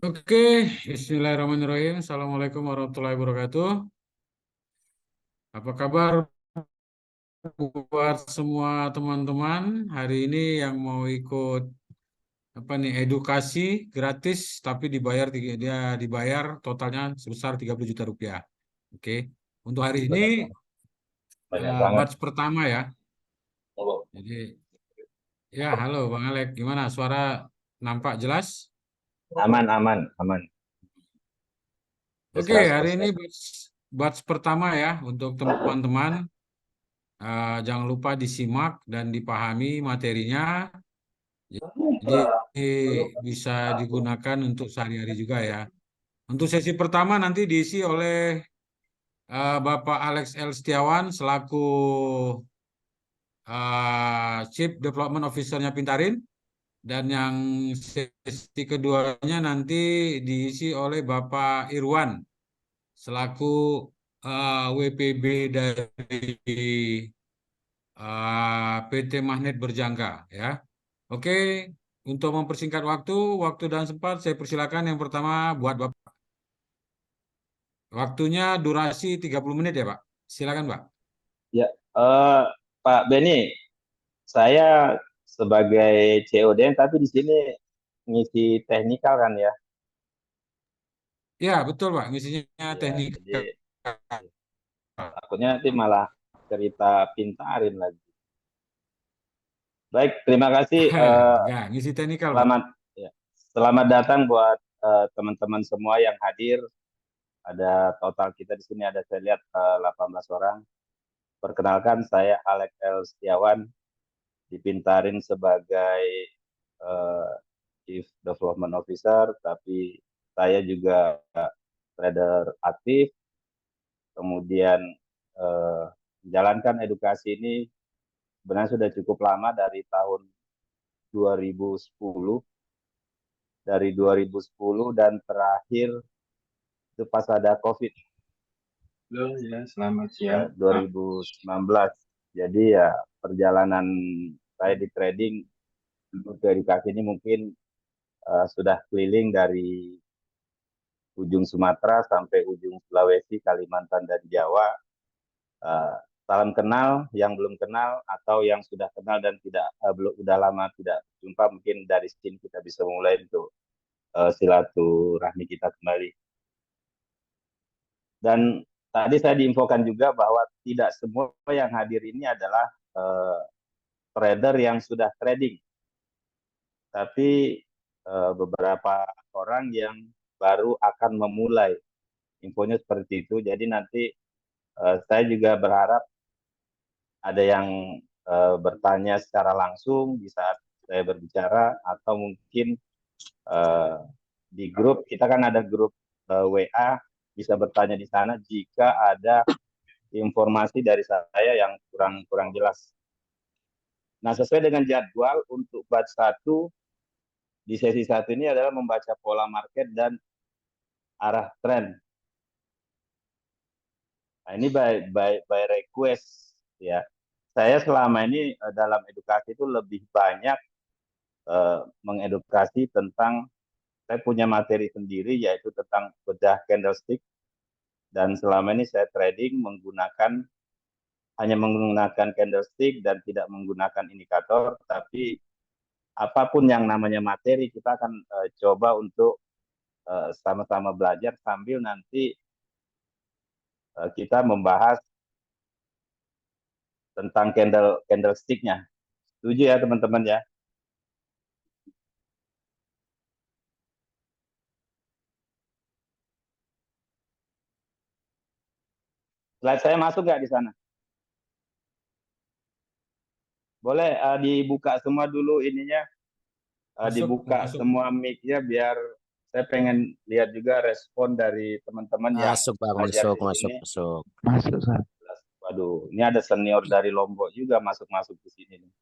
Oke, Bismillahirrahmanirrahim. Assalamualaikum warahmatullahi wabarakatuh. Apa kabar buat semua teman-teman hari ini yang mau ikut apa nih edukasi gratis tapi dia dibayar totalnya sebesar 30 juta rupiah. Oke. Untuk hari ini Banyak banget. Banyak banget. batch pertama ya. Oh, Jadi ya halo Bang Alek, gimana suara nampak jelas? aman, aman, aman. Oke, hari ini 100%. batch pertama ya untuk teman-teman. Jangan lupa disimak dan dipahami materinya, jadi bisa digunakan untuk sehari-hari juga ya. Untuk sesi pertama nanti diisi oleh Bapak Alex L. Setiawan selaku Chief Development Officer-nya Pintarin, dan yang sesi keduanya nanti diisi oleh Bapak Irwan selaku WPB dari PT Magnet Berjangka ya. Oke, untuk mempersingkat waktu dan sempat saya persilakan yang pertama buat Bapak. Waktunya durasi 30 menit ya, Pak. Silakan, Pak. Ya, eh, Pak Beni, saya sebagai COD, tapi di sini ngisi teknikal kan ya. Ya, betul, Pak. Misinya Ya, teknik. jadi takutnya nanti malah cerita pintarin lagi. Baik, terima kasih. Enggak, ngisi teknikal, Pak. Selamat, ya, selamat datang buat teman-teman semua yang hadir. Ada total kita di sini ada saya lihat 18 orang. Perkenalkan saya Alex L. Setiawan, dipintarin sebagai uh, Chief Development Officer, tapi saya juga trader aktif, kemudian menjalankan edukasi ini sebenarnya sudah cukup lama dari tahun 2010, dari 2010 dan terakhir itu pas ada COVID. Halo ya, selamat Ya, siang. 2019. Jadi ya perjalanan saya di trading untuk edukasi ini mungkin sudah keliling dari ujung Sumatera sampai ujung Sulawesi, Kalimantan, dan Jawa. Uh, Salam kenal, yang belum kenal atau yang sudah kenal dan tidak belum udah lama tidak jumpa, mungkin dari sini kita bisa mulai untuk silaturahmi kita kembali. Dan tadi saya diinfokan juga bahwa tidak semua yang hadir ini adalah trader yang sudah trading, tapi beberapa orang yang baru akan memulai. Infonya seperti itu. Jadi nanti saya juga berharap ada yang bertanya secara langsung di saat saya berbicara, atau mungkin di grup, kita kan ada grup WA, bisa bertanya di sana jika ada informasi dari saya yang kurang jelas. Nah, sesuai dengan jadwal untuk batch 1 di sesi 1 ini adalah membaca pola market dan arah tren. Nah, ini by request ya. Saya selama ini dalam edukasi itu lebih banyak mengedukasi tentang, saya punya materi sendiri yaitu tentang bedah candlestick, dan selama ini saya trading hanya menggunakan candlestick dan tidak menggunakan indikator, tapi apapun yang namanya materi kita akan coba untuk sama-sama belajar sambil nanti kita membahas tentang candlesticknya. Setuju ya teman-teman ya? Slide saya masuk nggak di sana? Boleh dibuka semua dulu ininya, dibuka Masuk. semua mic-nya biar saya pengen lihat juga respon dari teman-teman yang Masuk Bang, belajar masuk, di masuk, sini. masuk. Masuk, Sar. Waduh, ini ada senior dari Lombok juga masuk-masuk di sini nih.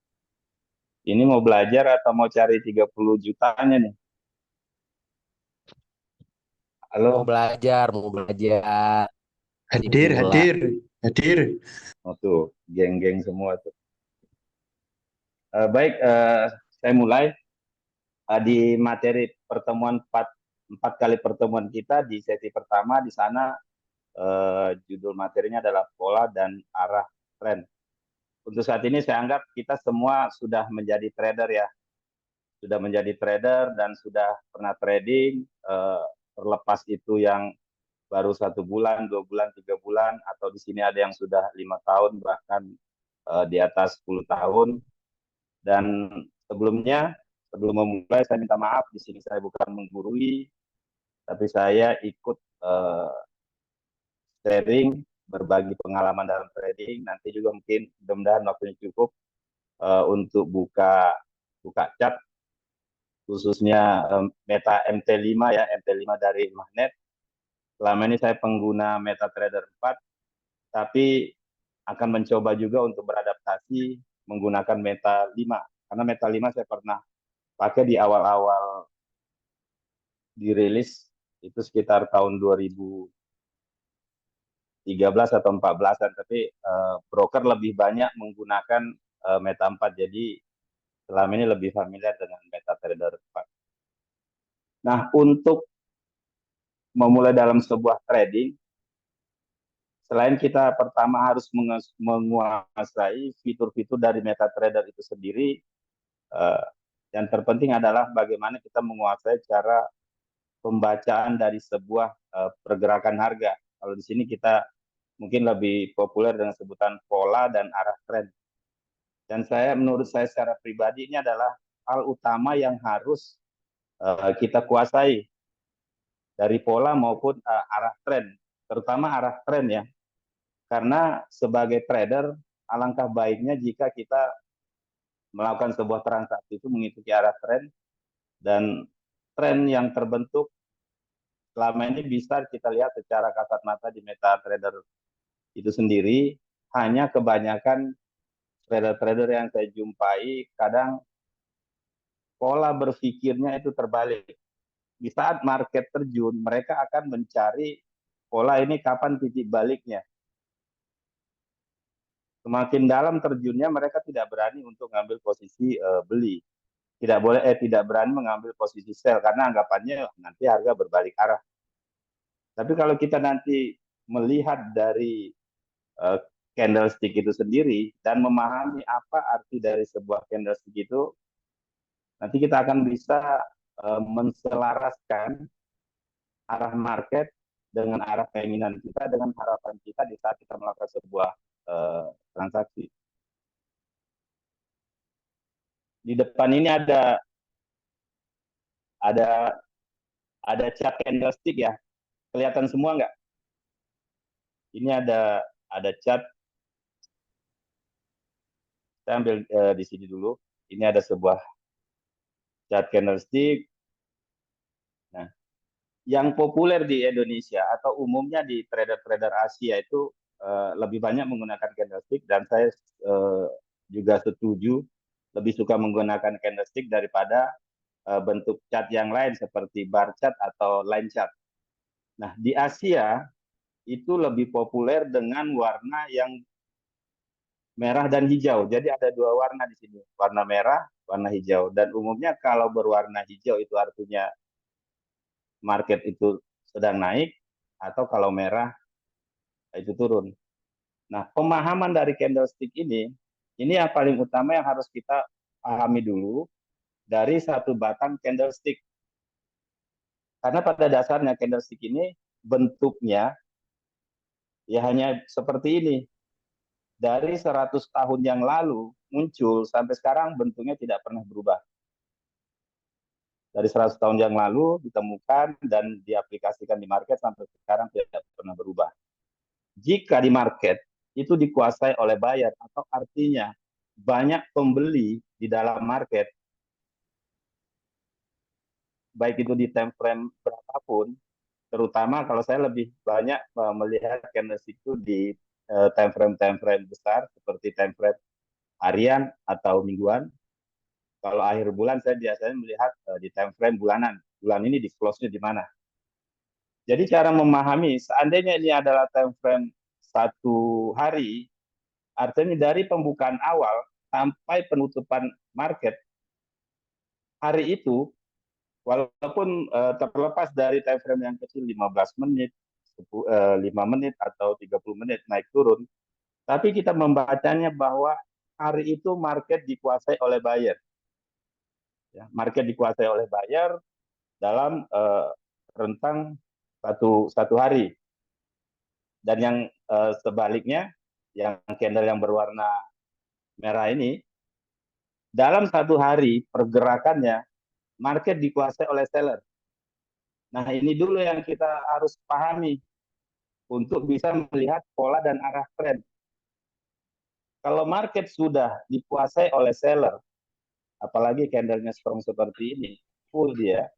Ini mau belajar atau mau cari 30 jutanya nih? Mau Halo, belajar, mau belajar. Si Hadir, Bula. hadir, hadir. oh tuh, geng-geng semua tuh. Baik, saya mulai. Di materi pertemuan empat kali pertemuan kita di sesi pertama di sana judul materinya adalah pola dan arah tren. Untuk saat ini saya anggap kita semua sudah menjadi trader ya, sudah menjadi trader dan sudah pernah trading. Terlepas itu yang baru 1 bulan, 2 bulan, 3 bulan, atau di sini ada yang sudah 5 tahun bahkan di atas 10 tahun. Dan sebelumnya, sebelum memulai, saya minta maaf. Di sini saya bukan menggurui, tapi saya ikut sharing, berbagi pengalaman dalam trading. Nanti juga mungkin mudah-mudahan waktunya cukup untuk buka buka chat, khususnya Meta MT5 ya, MT5 dari Magnet. Selama ini saya pengguna MetaTrader 4, tapi akan mencoba juga untuk beradaptasi menggunakan Meta 5. Karena Meta 5 saya pernah pakai di awal-awal dirilis, itu sekitar tahun 2013 atau 14-an, tapi broker lebih banyak menggunakan Meta 4, jadi selama ini lebih familiar dengan MetaTrader 4. Nah, untuk memulai dalam sebuah trading, selain kita pertama harus menguasai fitur-fitur dari MetaTrader itu sendiri, yang terpenting adalah bagaimana kita menguasai cara pembacaan dari sebuah pergerakan harga. Kalau di sini kita mungkin lebih populer dengan sebutan pola dan arah tren. Dan menurut saya secara pribadi ini adalah hal utama yang harus kita kuasai dari pola maupun arah tren, terutama arah tren ya. Karena sebagai trader, alangkah baiknya jika kita melakukan sebuah transaksi itu mengikuti arah tren, dan tren yang terbentuk selama ini bisa kita lihat secara kasat mata di MetaTrader itu sendiri. Hanya kebanyakan trader-trader yang saya jumpai kadang pola berpikirnya itu terbalik. Di saat market terjun, mereka akan mencari pola ini kapan titik baliknya. Semakin dalam terjunnya, mereka tidak berani untuk mengambil posisi beli. Tidak berani mengambil posisi sell karena anggapannya nanti harga berbalik arah. Tapi kalau kita nanti melihat dari uh, candlestick itu sendiri dan memahami apa arti dari sebuah candlestick itu, nanti kita akan bisa menselaraskan arah market dengan arah keinginan kita, dengan harapan kita di saat kita melakukan sebuah transaksi. Di depan ini ada ada chart candlestick ya, kelihatan semua nggak? Ini ada chart. Saya ambil di sini dulu. Ini ada sebuah chart candlestick. Nah, yang populer di Indonesia atau umumnya di trader-trader Asia itu lebih banyak menggunakan candlestick, dan saya juga setuju lebih suka menggunakan candlestick daripada bentuk chart yang lain seperti bar chart atau line chart. Nah, di Asia itu lebih populer dengan warna yang merah dan hijau. Jadi ada dua warna di sini, warna merah, warna hijau. Dan umumnya kalau berwarna hijau itu artinya market itu sedang naik, atau kalau merah itu turun. Nah, pemahaman dari candlestick ini yang paling utama yang harus kita pahami dulu dari satu batang candlestick. Karena pada dasarnya candlestick ini bentuknya ya hanya seperti ini. Dari 100 tahun yang lalu muncul sampai sekarang bentuknya tidak pernah berubah. Dari 100 tahun yang lalu ditemukan dan diaplikasikan di market sampai sekarang tidak pernah berubah. Jika di market itu dikuasai oleh buyer, atau artinya banyak pembeli di dalam market, baik itu di time frame berapapun, terutama kalau saya lebih banyak melihat candlestick itu di time frame besar seperti time frame harian atau mingguan. Kalau akhir bulan saya biasanya melihat di time frame bulanan. Bulan ini di close-nya di mana. Jadi cara memahami, seandainya ini adalah time frame 1 hari, artinya dari pembukaan awal sampai penutupan market, hari itu, walaupun terlepas dari time frame yang kecil 15 menit, 5 menit atau 30 menit naik turun, tapi kita membacanya bahwa hari itu market dikuasai oleh buyer. Ya, market dikuasai oleh buyer dalam rentang satu hari. Dan yang sebaliknya, yang candle yang berwarna merah ini, dalam 1 hari pergerakannya market dikuasai oleh seller. Nah, ini dulu yang kita harus pahami untuk bisa melihat pola dan arah tren. Kalau market sudah dikuasai oleh seller, apalagi candlenya strong seperti ini, full dia,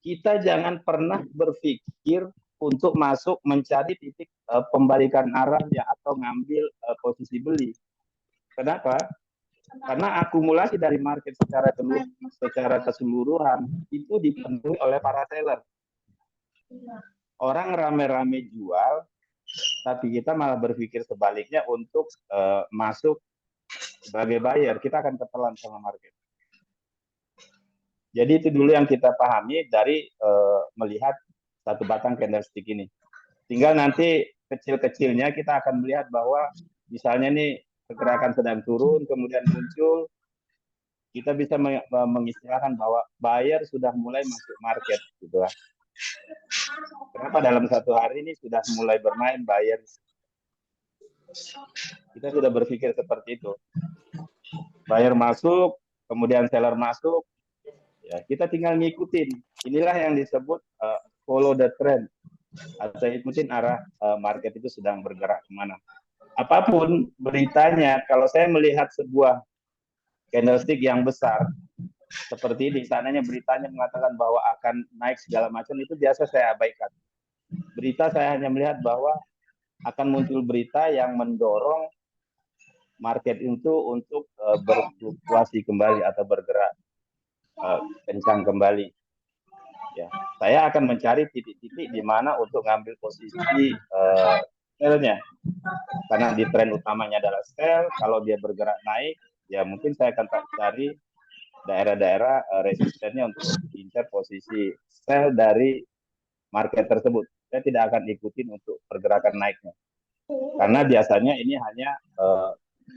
kita jangan pernah berpikir untuk masuk mencari titik pembalikan arah ya, atau ngambil posisi beli. Kenapa? Karena akumulasi dari market secara keseluruhan itu dipenuhi oleh para seller. Orang rame-rame jual, tapi kita malah berpikir sebaliknya untuk masuk sebagai buyer. Kita akan ketelan sama market. Jadi itu dulu yang kita pahami dari melihat satu batang candlestick ini. Tinggal nanti kecil-kecilnya kita akan melihat bahwa misalnya nih pergerakan sedang turun, kemudian muncul, kita bisa mengistilahkan bahwa buyer sudah mulai masuk market, gitu lah. Kenapa dalam 1 hari ini sudah mulai bermain buyer? Kita sudah berpikir seperti itu. Buyer masuk, kemudian seller masuk, ya kita tinggal ngikutin. Inilah yang disebut follow the trend, atau ikutin arah market itu sedang bergerak kemana. Apapun beritanya, kalau saya melihat sebuah candlestick yang besar seperti ini, seandainya beritanya mengatakan bahwa akan naik segala macam, itu biasa saya abaikan. Berita saya hanya melihat bahwa akan muncul berita yang mendorong market itu untuk berfluktuasi kembali atau bergerak kencang kembali. Ya, saya akan mencari titik-titik di mana untuk ngambil posisi sell-nya. Karena di tren utamanya adalah sell, kalau dia bergerak naik, ya mungkin saya akan cari daerah-daerah resistennya untuk incar posisi sell dari market tersebut. Saya tidak akan ikutin untuk pergerakan naiknya. Karena biasanya ini hanya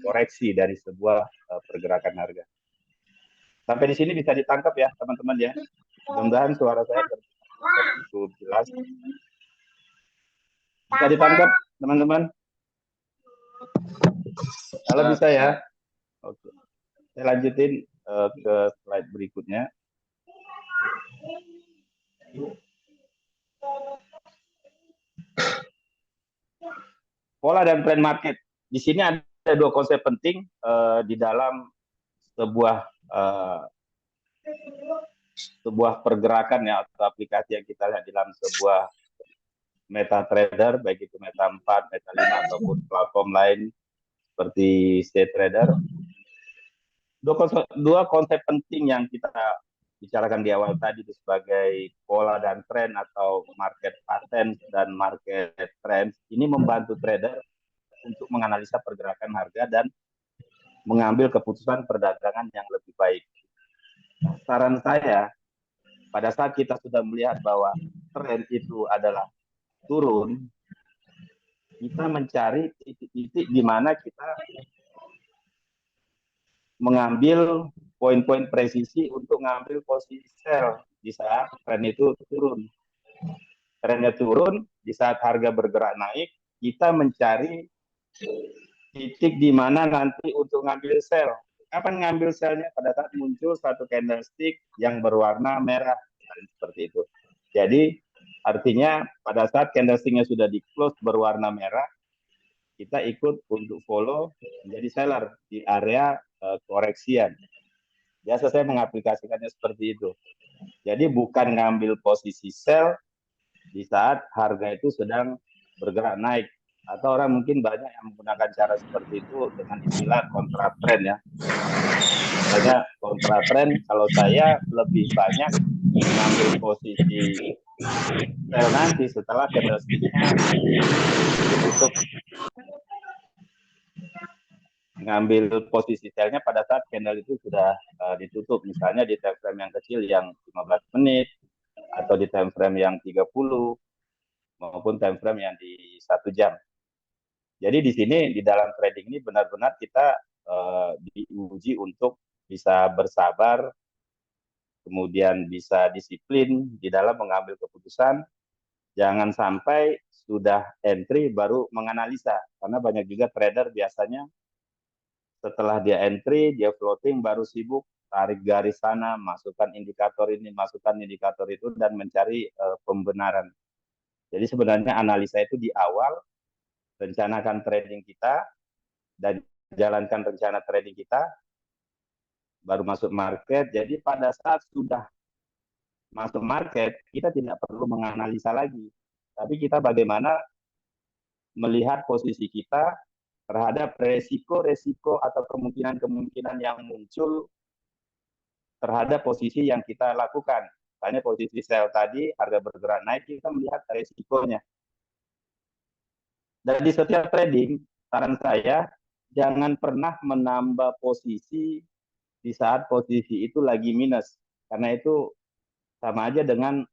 koreksi dari sebuah pergerakan harga. Sampai di sini bisa ditangkap ya, teman-teman ya. Mudah-mudahan suara saya cukup jelas. Bisa ditangkap, teman-teman? Kalau bisa ya. Oke. Saya lanjutin ke slide berikutnya. Pola dan trend market. Di sini ada 2 konsep penting di dalam sebuah pergerakan ya, atau aplikasi yang kita lihat di dalam sebuah MetaTrader, baik itu Meta 4, Meta 5 ataupun platform lain seperti StayTrader. 2 konsep penting yang kita bicarakan di awal tadi itu sebagai pola dan tren atau market pattern dan market trend, ini membantu trader untuk menganalisa pergerakan harga dan mengambil keputusan perdagangan yang lebih baik. Saran saya, pada saat kita sudah melihat bahwa tren itu adalah turun, kita mencari titik-titik di mana kita mengambil poin-poin presisi untuk mengambil posisi sell di saat tren itu turun. Trennya turun, di saat harga bergerak naik, kita mencari titik di mana nanti untuk ngambil sell. Kapan ngambil sellnya? Pada saat muncul satu candlestick yang berwarna merah, seperti itu. Jadi artinya pada saat candlesticknya sudah di close berwarna merah, kita ikut untuk follow menjadi seller di area koreksian. Biasa saya mengaplikasikannya seperti itu. Jadi bukan ngambil posisi sell di saat harga itu sedang bergerak naik. Atau orang mungkin banyak yang menggunakan cara seperti itu dengan istilah kontra trend ya. Misalnya kontra trend, kalau saya lebih banyak mengambil posisi sell nanti setelah candlestick-nya ditutup, ngambil posisi sell-nya pada saat candle itu sudah ditutup, misalnya di time frame yang kecil yang 15 menit atau di time frame yang 30 maupun time frame yang di 1 jam. Jadi di sini di dalam trading ini benar-benar kita diuji untuk bisa bersabar, kemudian bisa disiplin di dalam mengambil keputusan. Jangan sampai sudah entry baru menganalisa, karena banyak juga trader biasanya setelah dia entry, dia floating, baru sibuk tarik garis sana, masukkan indikator ini, masukkan indikator itu, dan mencari pembenaran. Jadi sebenarnya analisa itu di awal, rencanakan trading kita, dan jalankan rencana trading kita, baru masuk market. Jadi pada saat sudah masuk market, kita tidak perlu menganalisa lagi. Tapi kita bagaimana melihat posisi kita terhadap resiko-resiko atau kemungkinan-kemungkinan yang muncul terhadap posisi yang kita lakukan. Misalnya posisi sell tadi, harga bergerak naik, kita melihat resikonya. Dan di setiap trading, saran saya, jangan pernah menambah posisi di saat posisi itu lagi minus. Karena itu sama aja dengan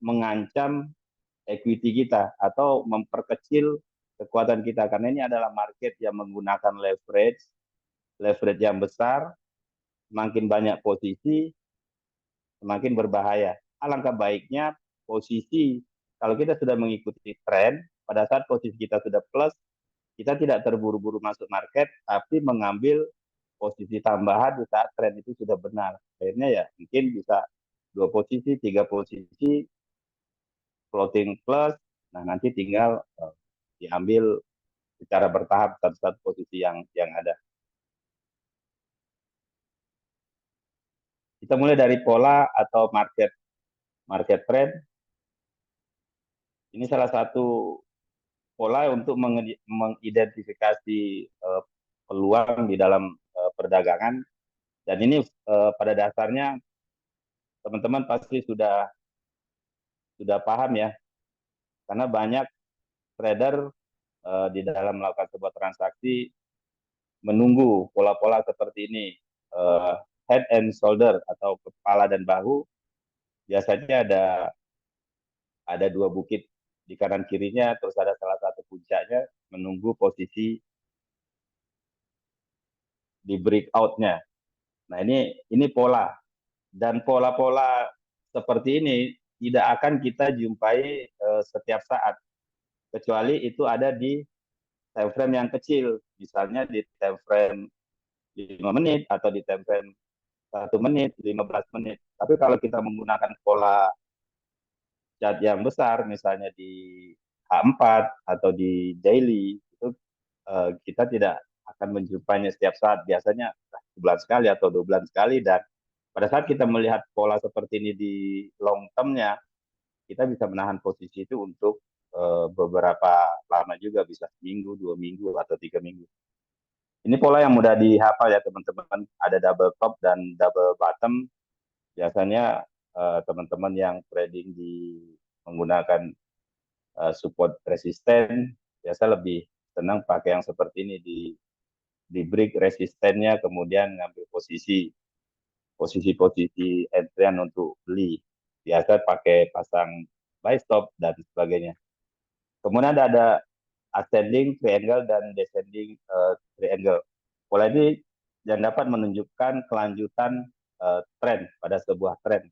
mengancam equity kita atau memperkecil kekuatan kita. Karena ini adalah market yang menggunakan leverage yang besar, semakin banyak posisi, semakin berbahaya. Alangkah baiknya posisi, kalau kita sudah mengikuti tren, pada saat posisi kita sudah plus, kita tidak terburu-buru masuk market, tapi mengambil posisi tambahan di saat tren itu sudah benar. Akhirnya ya mungkin bisa 2 posisi, 3 posisi, floating plus, nah nanti tinggal diambil secara bertahap satu-satu posisi yang ada. Kita mulai dari pola atau market trend. Ini salah satu pola untuk mengidentifikasi peluang di dalam perdagangan. Dan ini pada dasarnya teman-teman pasti sudah paham ya, karena banyak trader di dalam melakukan sebuah transaksi menunggu pola-pola seperti ini, head and shoulder atau kepala dan bahu. Biasanya ada 2 bukit di kanan kirinya, terus ada salah satu puncaknya, menunggu posisi di breakout-nya. Nah ini pola, dan pola-pola seperti ini tidak akan kita jumpai setiap saat, kecuali itu ada di time frame yang kecil, misalnya di time frame 5 menit atau di time frame 1 menit, 15 menit. Tapi kalau kita menggunakan pola chart yang besar, misalnya di H4 atau di daily, itu kita tidak akan menjumpainya setiap saat. Biasanya sebulan sekali atau 2 bulan sekali, dan pada saat kita melihat pola seperti ini di long term-nya, kita bisa menahan posisi itu untuk beberapa lama juga, bisa seminggu, 2 minggu, atau 3 minggu. Ini pola yang mudah dihafal ya teman-teman. Ada double top dan double bottom. Biasanya teman-teman yang trading menggunakan support resisten, biasa lebih senang pakai yang seperti ini, di break resistennya, kemudian ngambil posisi entryan untuk beli. Biasa pakai pasang buy stop dan sebagainya. Kemudian ada ascending triangle dan descending triangle. Pola ini yang dapat menunjukkan kelanjutan tren pada sebuah tren.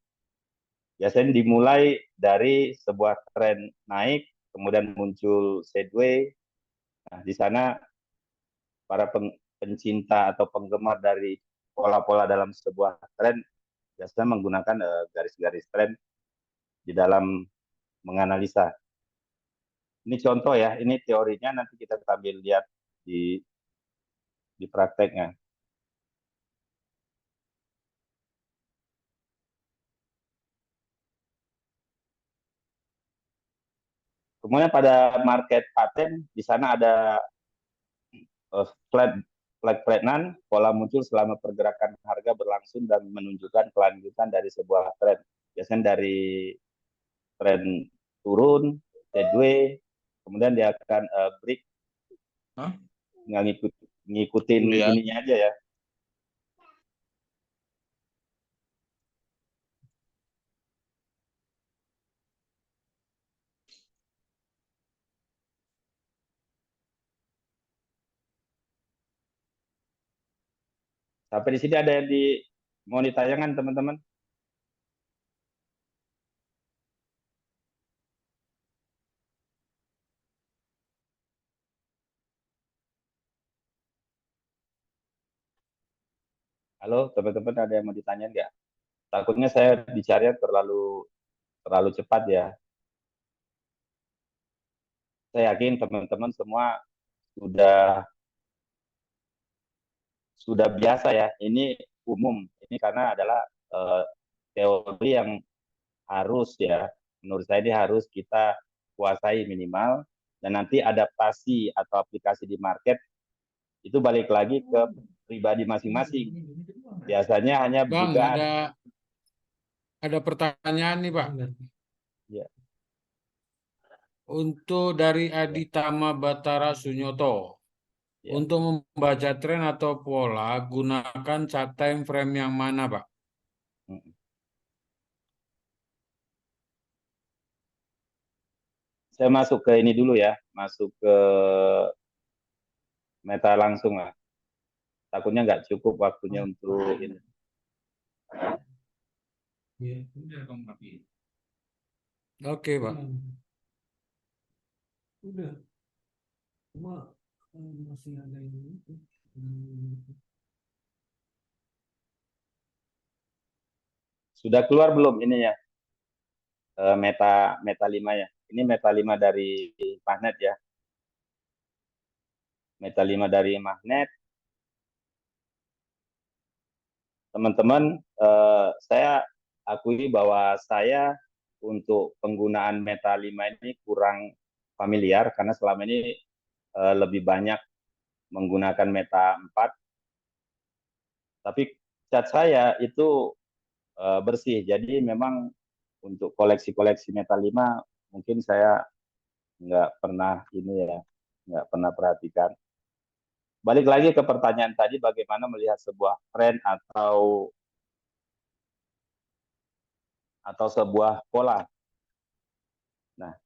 Biasanya dimulai dari sebuah tren naik, kemudian muncul sideways. Nah, di sana para pencinta atau penggemar dari pola-pola dalam sebuah tren biasanya menggunakan garis-garis tren di dalam menganalisa. Ini contoh ya, ini teorinya, nanti kita sambil lihat di prakteknya. Kemudian pada market pattern, di sana ada flag pregnant, pola muncul selama pergerakan harga berlangsung dan menunjukkan kelanjutan dari sebuah tren. Biasanya dari tren turun, sideways, kemudian dia akan break, Hah? nggak ngikutin Iya. ininya aja ya. Sampai di sini ada yang mau ditanyakan teman-teman? Halo teman-teman, ada yang mau ditanya nggak? Takutnya saya bicaranya terlalu cepat ya. Saya yakin teman-teman semua sudah biasa ya. Ini umum. Ini karena adalah teori yang harus ya. Menurut saya ini harus kita kuasai minimal, dan nanti adaptasi atau aplikasi di market itu balik lagi ke pribadi masing-masing. Biasanya hanya Bang, dugaan. ada pertanyaan nih, Pak. Ya, Untuk dari Aditama Batara Sunyoto. ya. Untuk membaca tren atau pola, gunakan chart time frame yang mana, Pak? Mm. Saya masuk ke ini dulu ya, masuk ke meta langsung lah. Takutnya nggak cukup waktunya untuk ini. Oke, Pak. Sudah keluar belum ini ya, meta meta 5 ya? Ini meta 5 dari magnet ya. Meta 5 dari magnet. Teman-teman, saya akui bahwa saya untuk penggunaan meta 5 ini kurang familiar karena selama ini lebih banyak menggunakan meta 4. Tapi cat saya itu bersih. Jadi memang untuk koleksi-koleksi meta 5 mungkin saya nggak pernah ini ya, nggak pernah perhatikan. Balik lagi ke pertanyaan tadi, bagaimana melihat sebuah tren atau sebuah pola. Nah,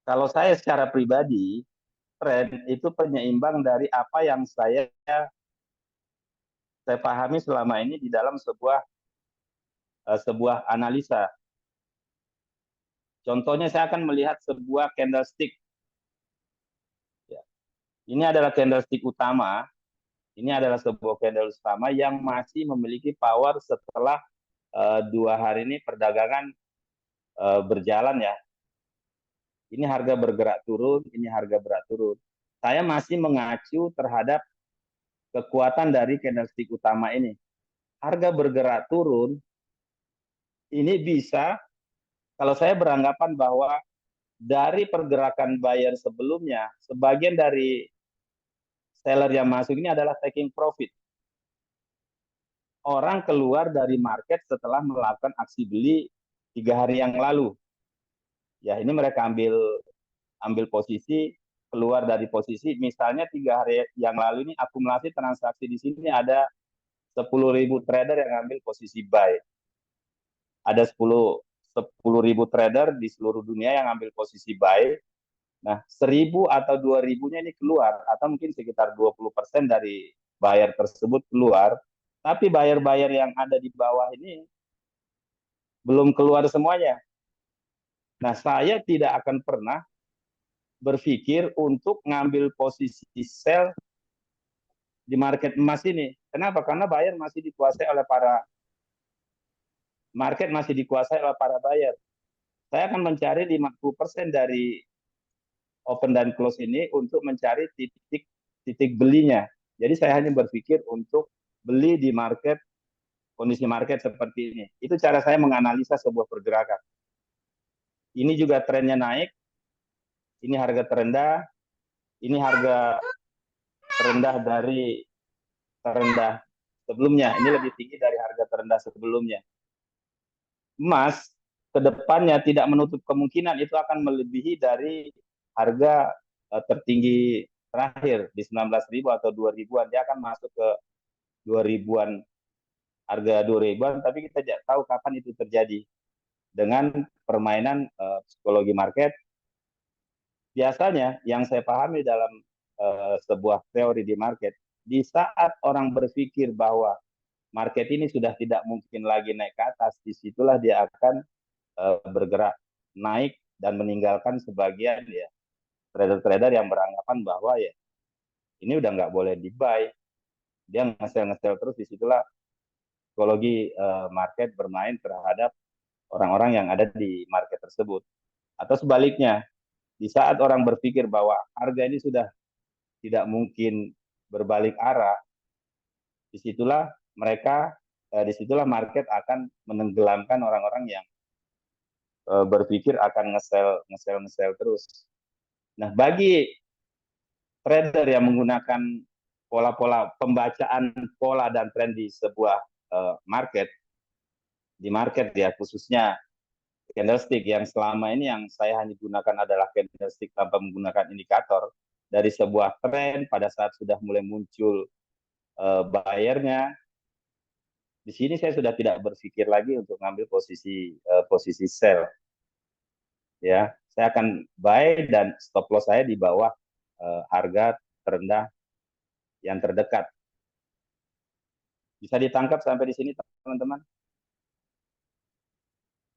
kalau saya secara pribadi, tren itu penyeimbang dari apa yang saya pahami selama ini di dalam sebuah analisa. Contohnya saya akan melihat sebuah candlestick. Ya. Ini adalah candlestick utama. Ini adalah sebuah candlestick utama yang masih memiliki power setelah 2 hari ini perdagangan berjalan ya. Ini harga bergerak turun, ini harga berat turun. Saya masih mengacu terhadap kekuatan dari candlestick utama ini. Harga bergerak turun, ini bisa, kalau saya beranggapan bahwa dari pergerakan buyer sebelumnya, sebagian dari seller yang masuk ini adalah taking profit. Orang keluar dari market setelah melakukan aksi beli 3 hari yang lalu. Ya, ini mereka ambil posisi, keluar dari posisi. Misalnya 3 hari yang lalu ini akumulasi transaksi di sini ada 10.000 trader yang ambil posisi buy. Ada 10.000 trader di seluruh dunia yang ambil posisi buy. Nah, 1.000 atau 2.000-nya ini keluar, atau mungkin sekitar 20% dari buyer tersebut keluar. Tapi buyer-buyer yang ada di bawah ini belum keluar semuanya. Nah, saya tidak akan pernah berpikir untuk ngambil posisi sell di market emas ini. Kenapa? Karena buyer masih dikuasai oleh para buyer. Saya akan mencari 50% dari open dan close ini untuk mencari titik belinya. Jadi saya hanya berpikir untuk beli di market, kondisi market seperti ini. Itu cara saya menganalisa sebuah pergerakan. Ini juga trennya naik, ini harga terendah, ini harga terendah dari terendah sebelumnya. Ini lebih tinggi dari harga terendah sebelumnya. Emas kedepannya tidak menutup kemungkinan itu akan melebihi dari harga tertinggi terakhir di 19.000 atau 2.000-an. Dia akan masuk ke 2.000-an, harga 2.000-an, tapi kita tidak tahu kapan itu terjadi. Dengan permainan psikologi market, biasanya yang saya pahami dalam sebuah teori di market, di saat orang berpikir bahwa market ini sudah tidak mungkin lagi naik ke atas, disitulah dia akan bergerak naik dan meninggalkan sebagian ya trader-trader yang beranggapan bahwa ya ini udah nggak boleh di buy, dia ngesel terus. Disitulah psikologi market bermain terhadap orang-orang yang ada di market tersebut. Atau sebaliknya, di saat orang berpikir bahwa harga ini sudah tidak mungkin berbalik arah, disitulah disitulah market akan menenggelamkan orang-orang yang berpikir akan ngesel terus. Nah, bagi trader yang menggunakan pola-pola pembacaan pola dan tren di sebuah market, di market ya khususnya candlestick, yang selama ini yang saya hanya gunakan adalah candlestick tanpa menggunakan indikator. Dari sebuah tren pada saat sudah mulai muncul bayarnya, di sini saya sudah tidak berpikir lagi untuk ngambil posisi sell. Ya, saya akan buy dan stop loss saya di bawah harga terendah yang terdekat. Bisa ditangkap sampai di sini, teman-teman?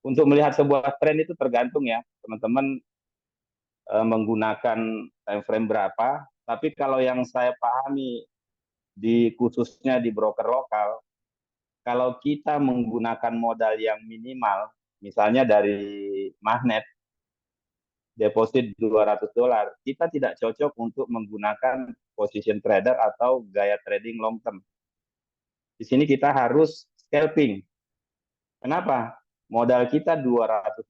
Untuk melihat sebuah tren itu tergantung ya, teman-teman menggunakan time frame berapa. Tapi kalau yang saya pahami khususnya di broker lokal, kalau kita menggunakan modal yang minimal, misalnya dari magnet, deposit $200, kita tidak cocok untuk menggunakan position trader atau gaya trading long term. Di sini kita harus scalping. Kenapa? Modal kita $200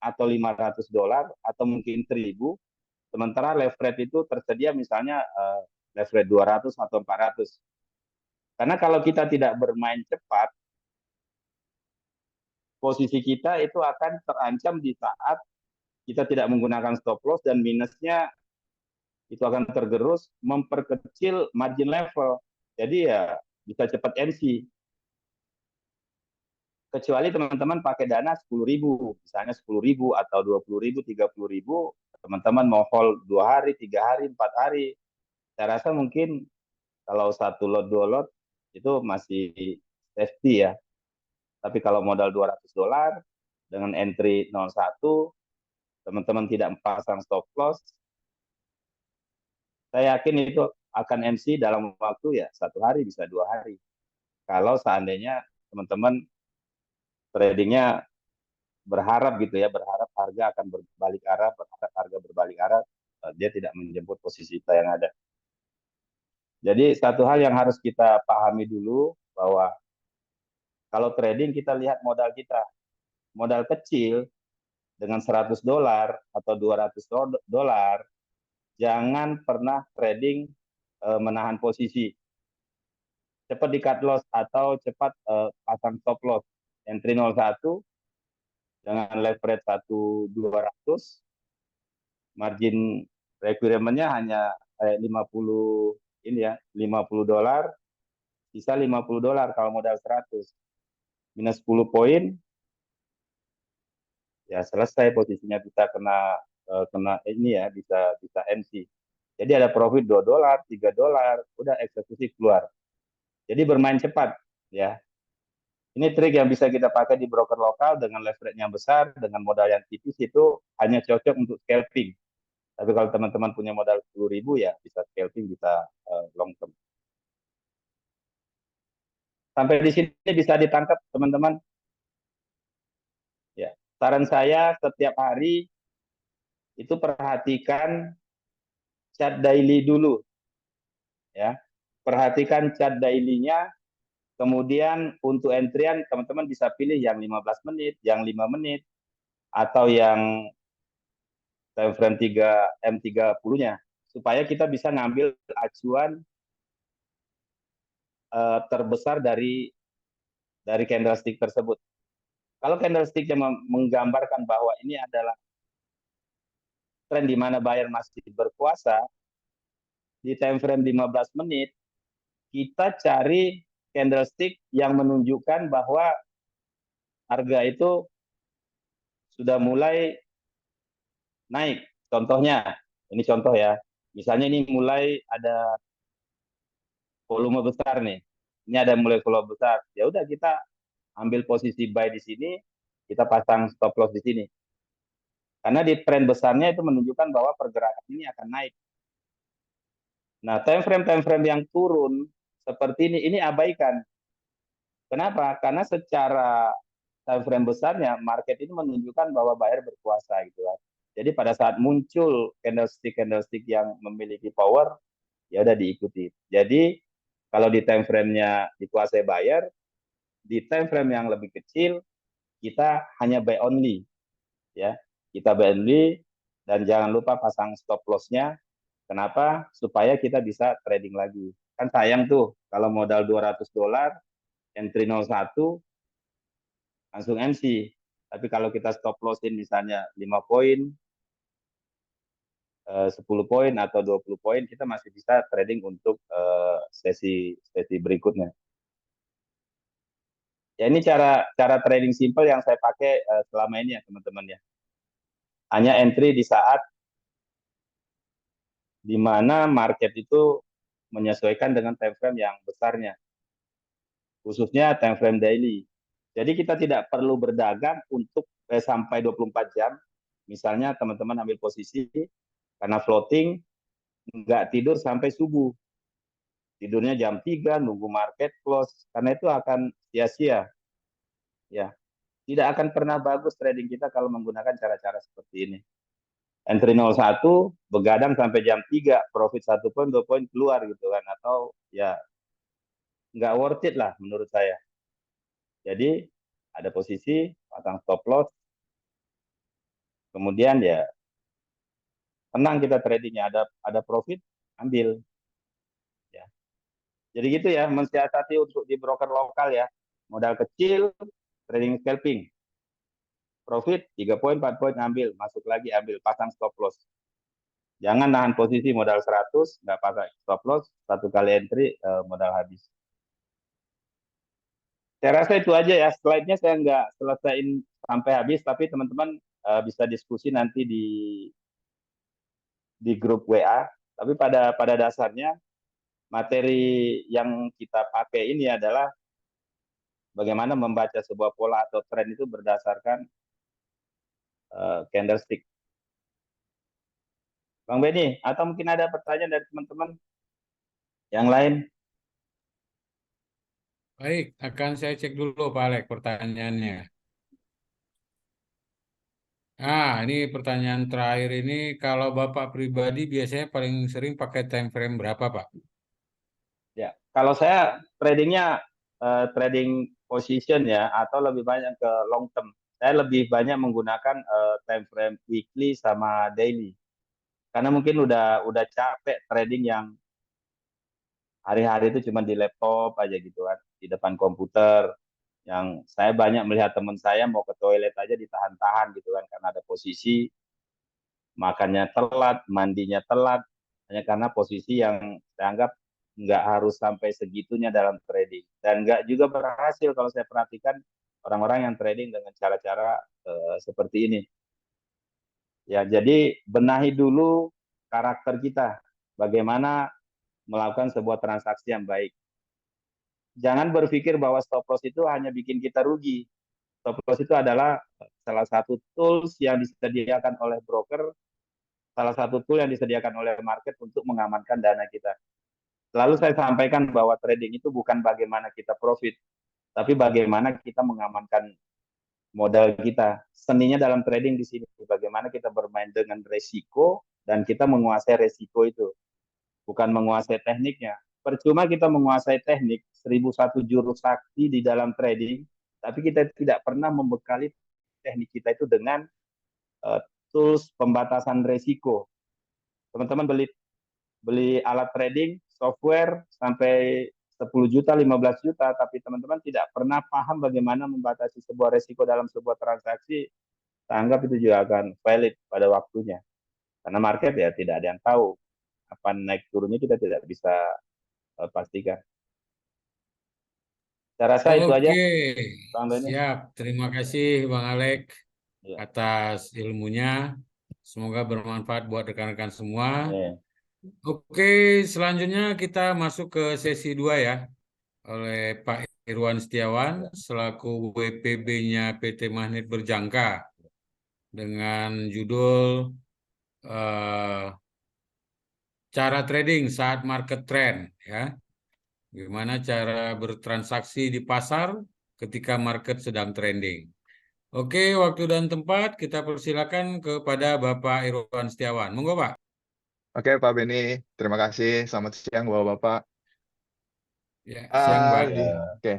atau $500 atau mungkin 1.000, sementara leverage itu tersedia misalnya leverage 200 atau 400. Karena kalau kita tidak bermain cepat, posisi kita itu akan terancam di saat kita tidak menggunakan stop loss, dan minusnya itu akan tergerus memperkecil margin level. Jadi ya bisa cepat MC. Kecuali teman-teman pakai dana 10.000, misalnya 10.000 atau 20.000, 30.000, teman-teman mau hold 2 hari, 3 hari, 4 hari. Saya rasa mungkin kalau 1 lot, 2 lot itu masih safety ya. Tapi kalau modal $200 dengan entry 01, teman-teman tidak pasang stop loss, saya yakin itu akan MC dalam waktu ya 1 hari, bisa 2 hari. Kalau seandainya teman-teman tradingnya berharap gitu ya, berharap harga akan berbalik arah, berharap harga berbalik arah, dia tidak menjemput posisi kita yang ada. Jadi satu hal yang harus kita pahami dulu, bahwa kalau trading kita lihat modal kita. Modal kecil dengan $100 atau $200, jangan pernah trading menahan posisi. Cepat di cut loss atau cepat pasang stop loss. Entry 01 dengan leverage 1.200, margin requirement-nya hanya 50 ini ya, $50, sisa $50 kalau modal 100. Minus 10 poin, ya selesai posisinya, kita kena ini ya, bisa MC. Jadi ada profit $2, $3, udah eksekusi keluar. Jadi bermain cepat ya. Ini trik yang bisa kita pakai di broker lokal dengan leverage yang besar, dengan modal yang tipis, itu hanya cocok untuk scalping. Tapi kalau teman-teman punya modal 10.000 ya bisa scalping, bisa long term. Sampai di sini bisa ditangkap teman-teman? Ya, saran saya setiap hari itu perhatikan chart daily dulu. Ya, perhatikan chart daily-nya. Kemudian untuk entrian teman-teman bisa pilih yang 15 menit, yang 5 menit, atau yang time frame 3M30-nya, supaya kita bisa ngambil acuan terbesar dari candlestick tersebut. Kalau candlestick yang menggambarkan bahwa ini adalah tren di mana buyer masih berkuasa di time frame 15 menit, kita cari candlestick yang menunjukkan bahwa harga itu sudah mulai naik. Contohnya, ini contoh ya. Misalnya ini mulai ada volume besar nih. Ini ada mulai volume besar. Ya udah kita ambil posisi buy di sini, kita pasang stop loss di sini. Karena di tren besarnya itu menunjukkan bahwa pergerakan ini akan naik. Nah, time frame yang turun seperti ini abaikan. Kenapa? Karena secara time frame besarnya market ini menunjukkan bahwa buyer berkuasa gitu kan. Jadi pada saat muncul candlestick yang memiliki power, ya udah diikuti. Jadi kalau di time frame-nya dikuasai buyer, di time frame yang lebih kecil kita hanya buy only, ya. Kita buy only dan jangan lupa pasang stop loss-nya. Kenapa? Supaya kita bisa trading lagi. Kan sayang tuh kalau modal $200, entry 01 langsung MC. Tapi kalau kita stop lossin misalnya 5 poin, 10 poin atau 20 poin, kita masih bisa trading untuk sesi berikutnya. Ya ini cara trading simple yang saya pakai selama ini ya teman-teman ya. Hanya entry di saat di mana market itu menyesuaikan dengan time frame yang besarnya. Khususnya time frame daily. Jadi kita tidak perlu berdagang untuk sampai 24 jam. Misalnya teman-teman ambil posisi karena floating, nggak tidur sampai subuh. Tidurnya jam 3, nunggu market close. Karena itu akan sia-sia. Ya, tidak akan pernah bagus trading kita kalau menggunakan cara-cara seperti ini. Entry 01, begadang sampai jam 3, profit 1 poin, 2 poin keluar gitu kan. Atau ya nggak worth it lah menurut saya. Jadi ada posisi, pasang stop loss, kemudian ya tenang kita tradingnya, ada profit, ambil. Ya. Jadi gitu ya, mensiasati untuk di broker lokal ya. Modal kecil, trading scalping. Profit 3 poin, 4 poin ambil, masuk lagi ambil, pasang stop loss. Jangan nahan posisi modal 100, nggak pasang stop loss, satu kali entry modal habis. Saya rasa itu aja ya, slide-nya saya nggak selesaiin sampai habis, tapi teman-teman bisa diskusi nanti di grup WA. Tapi pada dasarnya materi yang kita pakai ini adalah bagaimana membaca sebuah pola atau tren itu berdasarkan candlestick. Bang Benny, atau mungkin ada pertanyaan dari teman-teman yang lain? Baik, akan saya cek dulu Pak Alek pertanyaannya. Ini pertanyaan terakhir ini, kalau Bapak pribadi biasanya paling sering pakai time frame berapa, Pak? Ya, kalau saya tradingnya trading position ya, atau lebih banyak ke long term. Saya lebih banyak menggunakan time frame weekly sama daily. Karena mungkin udah capek trading yang hari-hari itu cuma di laptop aja gitu kan, di depan komputer. Yang saya banyak melihat teman saya mau ke toilet aja ditahan-tahan gitu kan, karena ada posisi makannya telat, mandinya telat, hanya karena posisi yang saya anggap nggak harus sampai segitunya dalam trading. Dan nggak juga berhasil kalau saya perhatikan orang-orang yang trading dengan cara-cara seperti ini. Ya, jadi benahi dulu karakter kita, bagaimana melakukan sebuah transaksi yang baik. Jangan berpikir bahwa stop loss itu hanya bikin kita rugi. Stop loss itu adalah salah satu tools yang disediakan oleh broker, salah satu tool yang disediakan oleh market untuk mengamankan dana kita. Selalu saya sampaikan bahwa trading itu bukan bagaimana kita profit, tapi bagaimana kita mengamankan modal kita. Seninya dalam trading di sini, bagaimana kita bermain dengan resiko dan kita menguasai resiko itu, bukan menguasai tekniknya. Percuma kita menguasai teknik 1001 jurus sakti di dalam trading, tapi kita tidak pernah membekali teknik kita itu dengan tools pembatasan resiko. Teman-teman beli alat trading, software sampai 10 juta, 15 juta, tapi teman-teman tidak pernah paham bagaimana membatasi sebuah resiko dalam sebuah transaksi, saya anggap itu juga akan valid pada waktunya. Karena market ya tidak ada yang tahu. Apa naik turunnya kita tidak bisa pastikan. Saya rasa itu aja, Oke, Bang Doni. siap. Terima kasih Bang Alek Ya. atas ilmunya. Semoga bermanfaat buat rekan-rekan semua. Ya. Oke, selanjutnya kita masuk ke sesi 2 ya, oleh Pak Irwan Setiawan selaku WPB-nya PT Magnet Berjangka dengan judul eh, cara trading saat market trend ya. Gimana cara bertransaksi di pasar ketika market sedang trending. Oke, waktu dan tempat kita persilakan kepada Bapak Irwan Setiawan. Monggo, Pak. Oke, Pak Beni, terima kasih. Selamat siang, Bapak-Bapak. Ya, siang, Pak. Oke,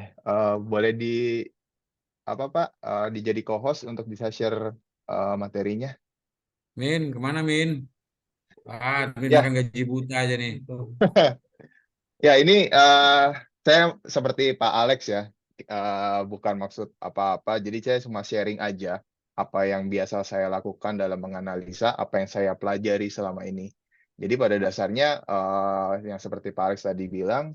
boleh apa Pak? Dijadi co-host untuk bisa share materinya. Min, kemana Min? Min Ya, makan gaji buta aja nih. ya ini saya seperti Pak Alex ya, bukan maksud apa-apa. Jadi saya cuma sharing aja apa yang biasa saya lakukan dalam menganalisa apa yang saya pelajari selama ini. Jadi pada dasarnya yang seperti Pak Alex tadi bilang,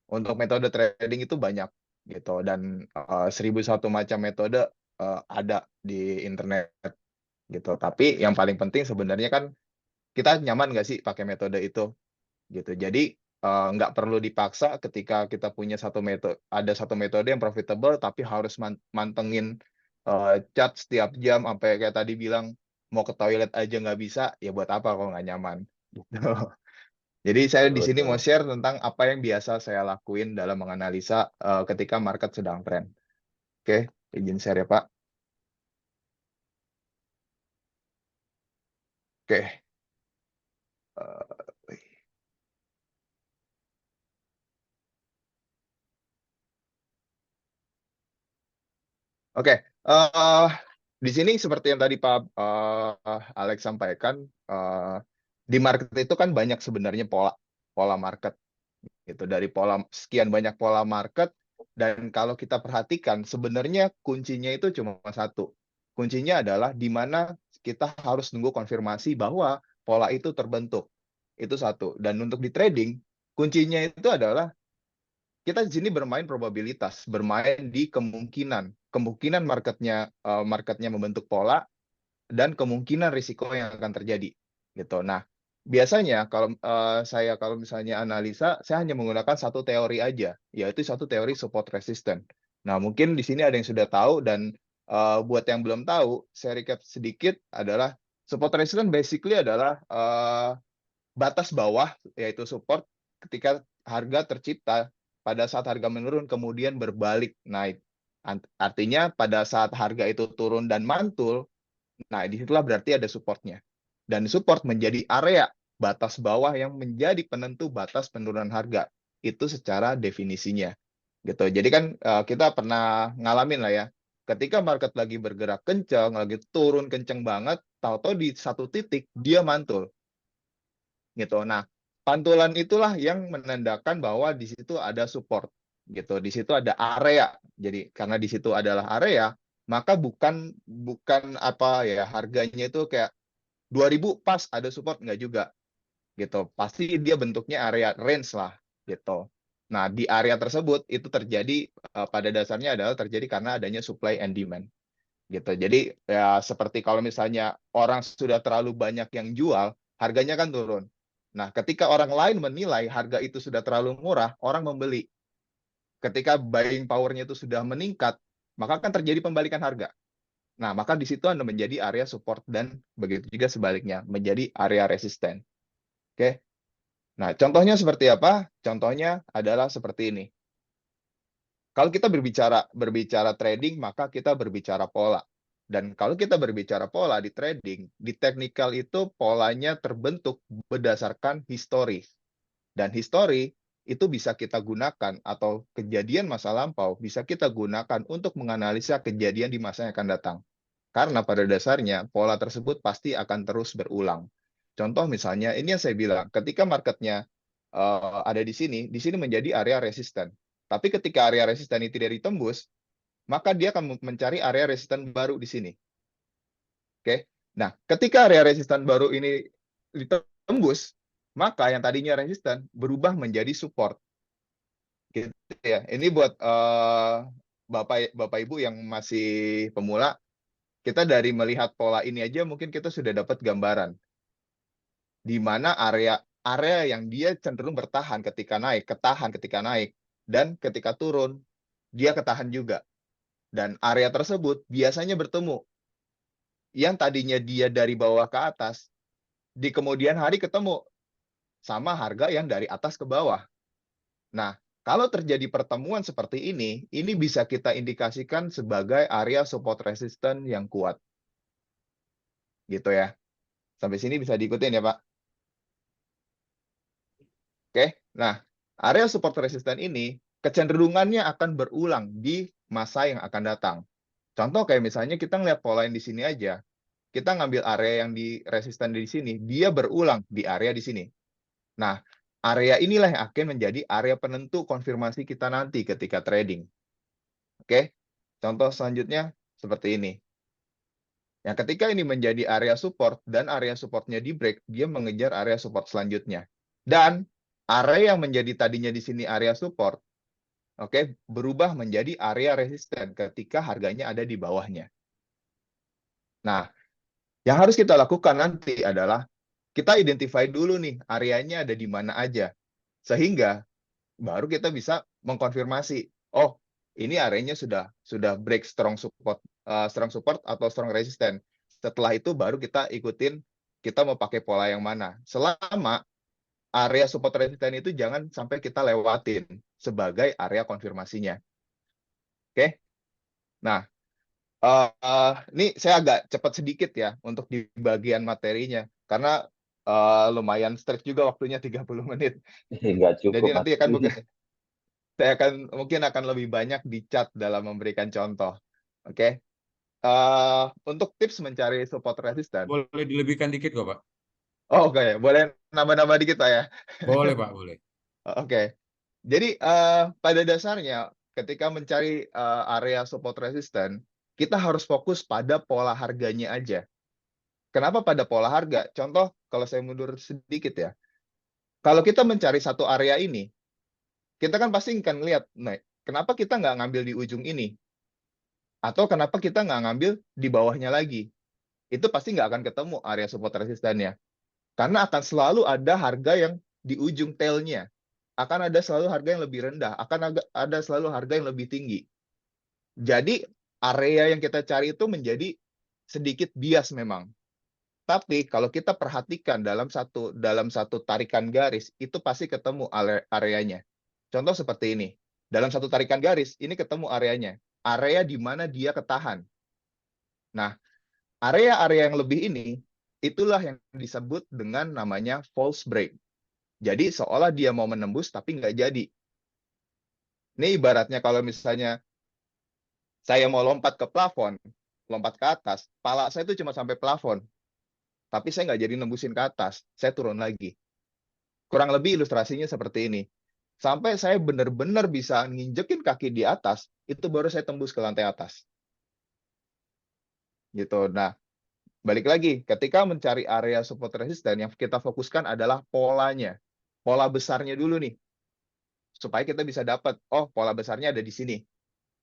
untuk metode trading itu banyak gitu dan 1001 macam metode ada di internet gitu. Tapi yang paling penting sebenarnya kan kita nyaman nggak sih pakai metode itu gitu. Jadi nggak perlu dipaksa ketika kita punya ada satu metode yang profitable, tapi harus mantengin chart setiap jam sampai kayak tadi bilang mau ke toilet aja nggak bisa, ya buat apa kalau nggak nyaman gitu. Jadi saya di sini mau Betul. share tentang apa yang biasa saya lakuin dalam menganalisa ketika market sedang trend. Oke, izin share ya Pak. Oke. Eh, Oke, eh, di sini seperti yang tadi Pak Alex sampaikan, di market itu kan banyak sebenarnya pola pola market gitu. Dari sekian banyak pola market, dan kalau kita perhatikan sebenarnya kuncinya itu cuma satu. Kuncinya adalah di mana kita harus nunggu konfirmasi bahwa pola itu terbentuk. Itu satu. Dan untuk di trading, kuncinya itu adalah kita di sini bermain probabilitas, bermain di kemungkinan marketnya membentuk pola dan kemungkinan risiko yang akan terjadi gitu. Nah, biasanya kalau misalnya analisa, saya hanya menggunakan satu teori aja, yaitu satu teori support resistance. Nah, mungkin di sini ada yang sudah tahu dan buat yang belum tahu, saya recap sedikit adalah support resistance basically adalah batas bawah yaitu support ketika harga tercipta pada saat harga menurun kemudian berbalik naik. Artinya pada saat harga itu turun dan mantul, nah disitulah berarti ada supportnya. Dan support menjadi area batas bawah yang menjadi penentu batas penurunan harga. Itu secara definisinya. Gitu. Jadi kan kita pernah ngalamin lah ya. Ketika market lagi bergerak kencang, lagi turun kencang banget, tahu-tahu di satu titik dia mantul gitu. Nah, pantulan itulah yang menandakan bahwa di situ ada support gitu. Di situ ada area. Jadi karena di situ adalah area, maka bukan bukan apa ya harganya itu kayak 2000 pas ada support enggak juga gitu. Pasti dia bentuknya area range lah gitu. Nah, di area tersebut itu terjadi pada dasarnya adalah terjadi karena adanya supply and demand gitu. Jadi ya seperti kalau misalnya orang sudah terlalu banyak yang jual, harganya kan turun. Nah, ketika orang lain menilai harga itu sudah terlalu murah, orang membeli. Ketika buying power-nya itu sudah meningkat, maka akan terjadi pembalikan harga. Nah, maka di situ Anda menjadi area support dan begitu juga sebaliknya, menjadi area resisten. Oke. Nah, contohnya seperti apa? Contohnya adalah seperti ini. Kalau kita berbicara trading, maka kita berbicara pola. Dan kalau kita berbicara pola di trading, di teknikal itu polanya terbentuk berdasarkan histori. Dan histori itu bisa kita gunakan atau kejadian masa lampau bisa kita gunakan untuk menganalisa kejadian di masa yang akan datang. Karena pada dasarnya pola tersebut pasti akan terus berulang. Contoh misalnya ini yang saya bilang, ketika marketnya ada di sini menjadi area resisten. Tapi ketika area resisten ini tidak ditembus, maka dia akan mencari area resisten baru di sini. Oke. Nah, ketika area resisten baru ini ditembus, maka yang tadinya resisten berubah menjadi support. Gitu ya. Ini buat Bapak Ibu yang masih pemula, kita dari melihat pola ini aja mungkin kita sudah dapat gambaran di mana area yang dia cenderung bertahan ketika naik, ketahan ketika naik, dan ketika turun dia ketahan juga. Dan area tersebut biasanya bertemu. Yang tadinya dia dari bawah ke atas, di kemudian hari ketemu sama harga yang dari atas ke bawah. Nah, kalau terjadi pertemuan seperti ini bisa kita indikasikan sebagai area support resistance yang kuat. Gitu ya. Sampai sini bisa diikutin ya, Pak? Oke. Nah, area support resistance ini kecenderungannya akan berulang di masa yang akan datang. Contoh kayak misalnya kita ngeliat pola yang di sini aja. Kita ngambil area yang di resisten di sini, dia berulang di area di sini. Nah, area inilah yang akan menjadi area penentu konfirmasi kita nanti ketika trading. Oke, contoh selanjutnya seperti ini. Yang ketika ini menjadi area support dan area supportnya di break, dia mengejar area support selanjutnya. Dan area yang menjadi tadinya di sini area support, oke, berubah menjadi area resisten ketika harganya ada di bawahnya. Nah, yang harus kita lakukan nanti adalah kita identify dulu nih areanya ada di mana aja. Sehingga baru kita bisa mengkonfirmasi, oh, ini areanya sudah break strong support atau strong resistance. Setelah itu baru kita ikutin kita mau pakai pola yang mana. Selama area support resistance itu jangan sampai kita lewatin sebagai area konfirmasinya. Oke. Nah, ini saya agak cepat sedikit ya untuk di bagian materinya karena lumayan strict juga waktunya 30 menit. Nggak Jadi cukup, Mas. nanti saya mungkin akan lebih banyak di chat dalam memberikan contoh. Oke. Untuk tips mencari support resisten. Boleh dilebihkan dikit kok, Pak. Oh, oke. Boleh nambah-nambah dikit Pak ya. Boleh, Pak, boleh. Oke. Jadi pada dasarnya ketika mencari area support resisten, kita harus fokus pada pola harganya aja. Kenapa pada pola harga? Contoh, kalau saya mundur sedikit ya. Kalau kita mencari satu area ini, kita kan pasti akan lihat, nah, kenapa kita nggak ngambil di ujung ini? Atau kenapa kita nggak ngambil di bawahnya lagi? Itu pasti nggak akan ketemu area support resistannya. Karena akan selalu ada harga yang di ujung tailnya. Akan ada selalu harga yang lebih rendah. Akan ada selalu harga yang lebih tinggi. Jadi, area yang kita cari itu menjadi sedikit bias memang. Tapi kalau kita perhatikan dalam satu tarikan garis, itu pasti ketemu areanya. Contoh seperti ini. Dalam satu tarikan garis, ini ketemu areanya. Area di mana dia ketahan. Nah, area-area yang lebih ini, itulah yang disebut dengan namanya false break. Jadi seolah dia mau menembus, tapi nggak jadi. Ini ibaratnya kalau misalnya saya mau lompat ke plafon, lompat ke atas, pala saya itu cuma sampai plafon. Tapi saya nggak jadi nembusin ke atas, saya turun lagi. Kurang lebih ilustrasinya seperti ini. Sampai saya benar-benar bisa nginjekin kaki di atas, itu baru saya tembus ke lantai atas. Gitu. Nah, balik lagi, ketika mencari area support resisten, yang kita fokuskan adalah polanya. Pola besarnya dulu nih. Supaya kita bisa dapat, oh pola besarnya ada di sini.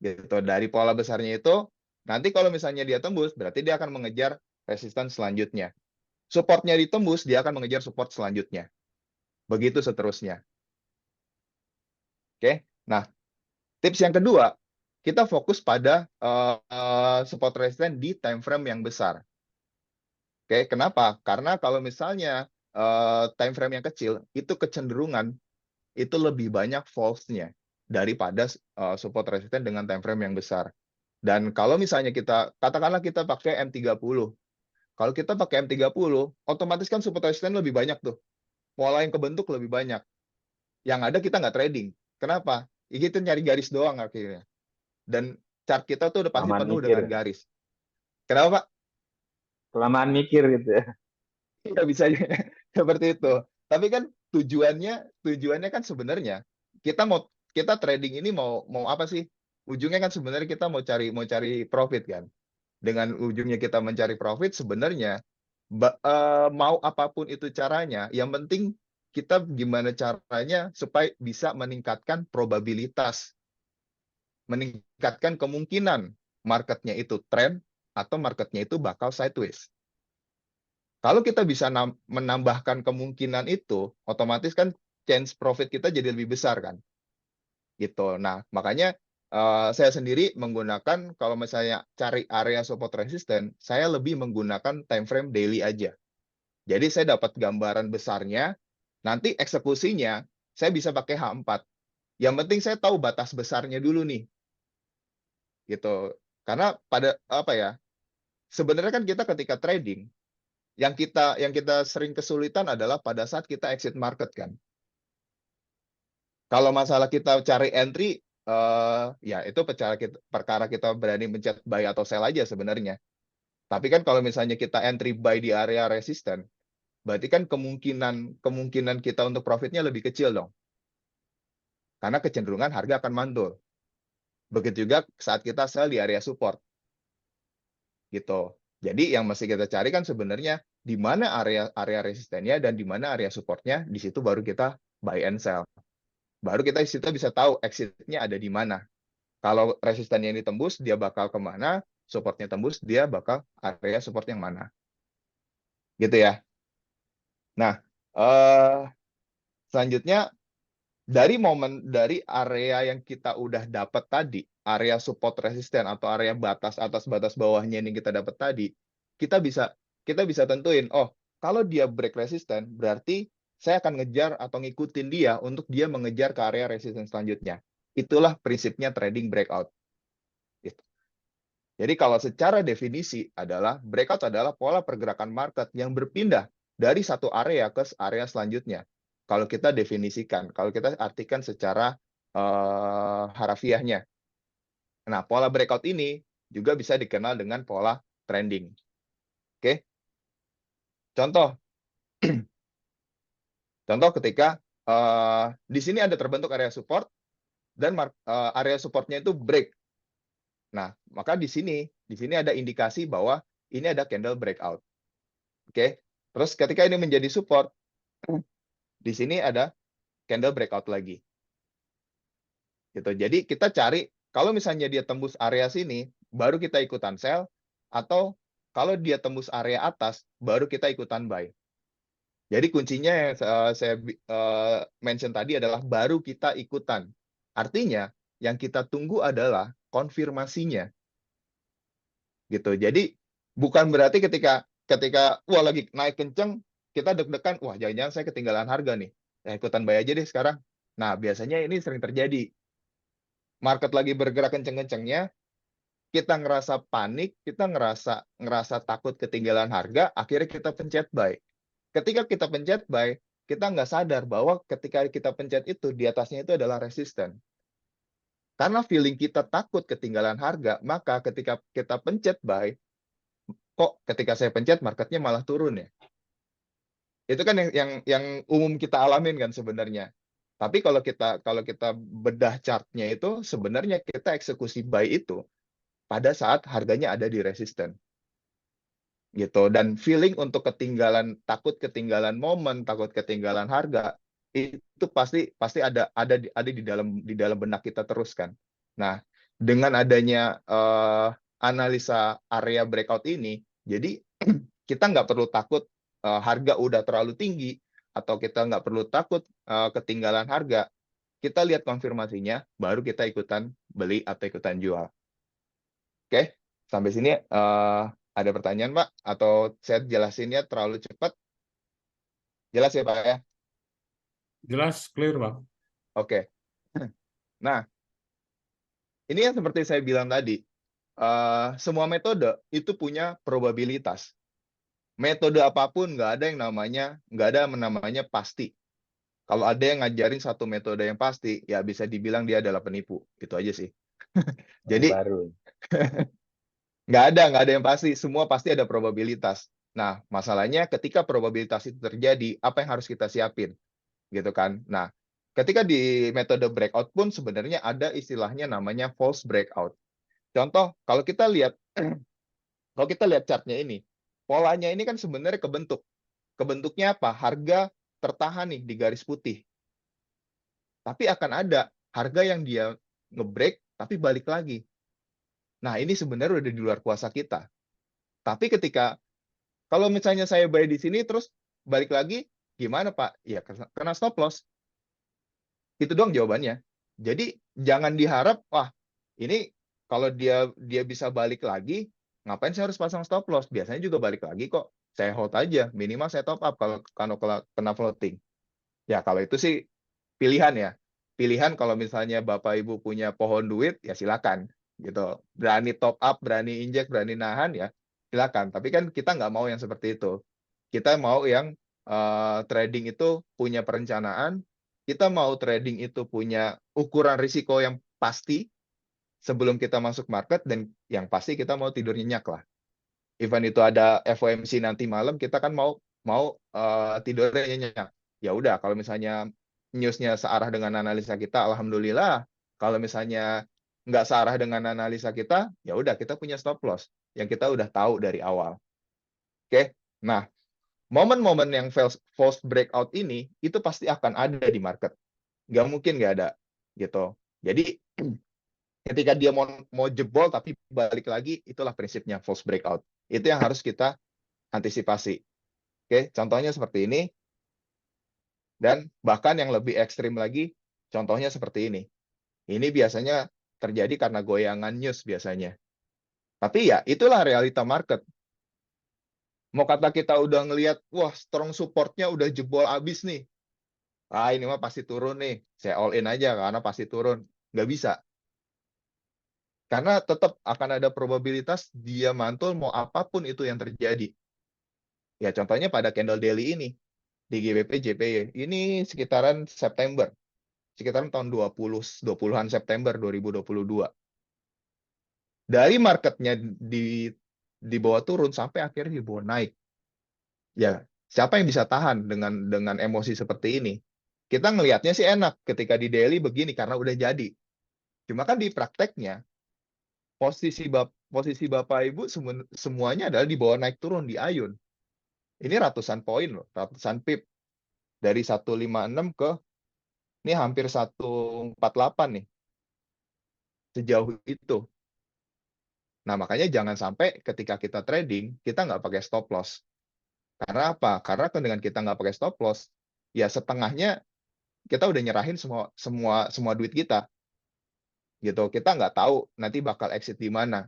Gitu. Dari pola besarnya itu, nanti kalau misalnya dia tembus, berarti dia akan mengejar resisten selanjutnya. Supportnya ditembus, dia akan mengejar support selanjutnya. Begitu seterusnya. Oke. Nah, tips yang kedua, kita fokus pada support resistance di time frame yang besar. Oke, kenapa? Karena kalau misalnya time frame yang kecil, itu kecenderungan itu lebih banyak false-nya daripada support resistance dengan time frame yang besar. Dan kalau misalnya katakanlah kita pakai M30. Kalau kita pakai M30, otomatis kan support resistance lebih banyak tuh. Pola yang kebentuk lebih banyak. Yang ada kita nggak trading. Kenapa? Ya kita nyari garis doang akhirnya. Dan chart kita tuh udah pasti Kelamaan penuh mikir. dengan garis. Kenapa, Pak? Kelamaan mikir gitu ya. Nggak bisa seperti itu. Tapi kan tujuannya kan sebenarnya kita kita trading ini mau apa sih? Ujungnya kan sebenarnya kita mau cari profit kan. Dengan ujungnya kita mencari profit, sebenarnya mau apapun itu caranya, yang penting kita gimana caranya supaya bisa meningkatkan probabilitas, meningkatkan kemungkinan marketnya itu trend atau marketnya itu bakal sideways. Kalau kita bisa menambahkan kemungkinan itu, otomatis kan chance profit kita jadi lebih besar kan. Gitu. Nah, makanya saya sendiri menggunakan, kalau misalnya cari area support resisten, saya lebih menggunakan time frame daily aja. Jadi saya dapat gambaran besarnya, nanti eksekusinya saya bisa pakai H4. Yang penting saya tahu batas besarnya dulu nih. Gitu. Karena pada apa ya? Sebenarnya kan kita ketika trading, yang kita sering kesulitan adalah pada saat kita exit market kan. Kalau masalah kita cari entry, ya itu perkara kita berani mencet buy atau sell aja sebenarnya. Tapi kan kalau misalnya kita entry buy di area resisten, berarti kan kemungkinan kita untuk profitnya lebih kecil dong. Karena kecenderungan harga akan mantul. Begitu juga saat kita sell di area support. Gitu. Jadi yang mesti kita cari kan sebenarnya di mana area resistennya dan di mana area supportnya, di situ baru kita buy and sell. Baru kita di situ bisa tahu exitnya ada di mana. Kalau resistennya ini tembus, dia bakal kemana, supportnya tembus, dia bakal area support yang mana. Gitu ya. Nah, selanjutnya dari area yang kita udah dapat tadi, area support resisten atau area batas atas batas bawahnya yang kita dapat tadi, kita bisa tentuin, oh, kalau dia break resisten, berarti saya akan ngejar atau ngikutin dia untuk dia mengejar ke area resisten selanjutnya. Itulah prinsipnya trading breakout. Gitu. Jadi kalau secara definisi adalah breakout adalah pola pergerakan market yang berpindah dari satu area ke area selanjutnya. Kalau kita definisikan, kalau kita artikan secara harafiahnya. Nah, pola breakout ini juga bisa dikenal dengan pola trending. Oke. Contoh ketika di sini ada terbentuk area support dan area supportnya itu break. Nah, maka di sini ada indikasi bahwa ini ada candle breakout. Oke. Terus ketika ini menjadi support, di sini ada candle breakout lagi. Gitu. Jadi kita cari kalau misalnya dia tembus area sini, baru kita ikutan sell, atau kalau dia tembus area atas, baru kita ikutan buy. Jadi kuncinya yang saya mention tadi adalah baru kita ikutan. Artinya yang kita tunggu adalah konfirmasinya. Gitu. Jadi bukan berarti ketika wah lagi naik kenceng, kita deg-degan, wah jangan-jangan saya ketinggalan harga nih. Ya ikutan buy aja deh sekarang. Nah, biasanya ini sering terjadi. Market lagi bergerak kenceng-kencengnya, kita ngerasa panik, kita ngerasa takut ketinggalan harga, akhirnya kita pencet buy. Ketika kita pencet buy, kita nggak sadar bahwa ketika kita pencet itu, di atasnya itu adalah resisten. Karena feeling kita takut ketinggalan harga, maka ketika kita pencet buy, kok ketika saya pencet marketnya malah turun ya? Itu kan yang umum kita alamin kan sebenarnya. Tapi kalau kita bedah chartnya itu, sebenarnya kita eksekusi buy itu pada saat harganya ada di resisten. Gitu. Dan feeling untuk takut ketinggalan momen, takut ketinggalan harga, itu pasti ada di dalam benak kita terus kan. Nah, dengan adanya analisa area breakout ini, jadi kita nggak perlu takut harga udah terlalu tinggi, atau kita nggak perlu takut ketinggalan harga. Kita lihat konfirmasinya, baru kita ikutan beli atau ikutan jual. Oke, sampai sini ada pertanyaan, Pak? Atau saya jelasinnya terlalu cepat? Jelas ya, Pak ya? Jelas, clear, Bang. Oke. Nah, ini yang seperti saya bilang tadi, semua metode itu punya probabilitas. Metode apapun nggak ada namanya pasti. Kalau ada yang ngajarin satu metode yang pasti, ya bisa dibilang dia adalah penipu. Itu aja sih. Jadi Baru. nggak ada yang pasti. Semua pasti ada probabilitas. Nah, masalahnya ketika probabilitas itu terjadi, apa yang harus kita siapin? Gitu kan. Nah, ketika di metode breakout pun sebenarnya ada istilahnya namanya false breakout. Contoh, kalau kita lihat chartnya ini, polanya ini kan sebenarnya kebentuk. Kebentuknya apa? Harga tertahan nih di garis putih. Tapi akan ada harga yang dia ngebreak tapi balik lagi. Nah, ini sebenarnya udah di luar kuasa kita. Tapi ketika kalau misalnya saya buy di sini terus balik lagi, gimana Pak? Ya kena stop loss. Itu doang jawabannya. Jadi jangan diharap, wah ini kalau dia bisa balik lagi, ngapain saya harus pasang stop loss? Biasanya juga balik lagi kok. Saya hold aja, minimal saya top up kalau kena floating. Ya kalau itu sih pilihan ya. Pilihan kalau misalnya Bapak Ibu punya pohon duit, ya silakan gitu. Berani top up, berani injek, berani nahan ya silakan. Tapi kan kita nggak mau yang seperti itu. Kita mau yang trading itu punya perencanaan, kita mau trading itu punya ukuran risiko yang pasti sebelum kita masuk market, dan yang pasti kita mau tidur nyenyak lah. Even itu ada FOMC nanti malam, kita kan mau tidurnya nyenyak. Ya udah, kalau misalnya newsnya searah dengan analisa kita, alhamdulillah. Kalau misalnya nggak searah dengan analisa kita, ya udah kita punya stop loss yang kita udah tahu dari awal. Oke, nah momen-momen yang false breakout ini itu pasti akan ada di market, nggak mungkin nggak ada gitu. Jadi ketika dia mau jebol tapi balik lagi, itulah prinsipnya false breakout. Itu yang harus kita antisipasi. Oke, contohnya seperti ini, dan bahkan yang lebih ekstrim lagi, contohnya seperti ini. Ini biasanya terjadi karena goyangan news biasanya. Tapi ya itulah realita market. Mau kata kita udah ngelihat, wah strong supportnya udah jebol abis nih. Ah ini mah pasti turun nih. Saya all in aja karena pasti turun. Nggak bisa. Karena tetap akan ada probabilitas dia mantul mau apapun itu yang terjadi. Ya contohnya pada candle daily ini di GBP JPY. Ini sekitaran September. Sekitaran tahun 20-an September 2022. Dari marketnya di bawah turun sampai akhirnya di bawah naik. Ya, siapa yang bisa tahan dengan emosi seperti ini? Kita ngelihatnya sih enak ketika di daily begini karena udah jadi. Cuma kan di prakteknya posisi Bapak Ibu semuanya adalah di bawah naik turun di Ayun. Ini ratusan poin loh, ratusan pip dari 156 ke ini hampir 148 nih. Sejauh itu. Nah, makanya jangan sampai ketika kita trading, kita nggak pakai stop loss. Karena apa? Karena dengan kita nggak pakai stop loss, ya setengahnya kita udah nyerahin semua duit kita. Gitu. Kita nggak tahu nanti bakal exit di mana.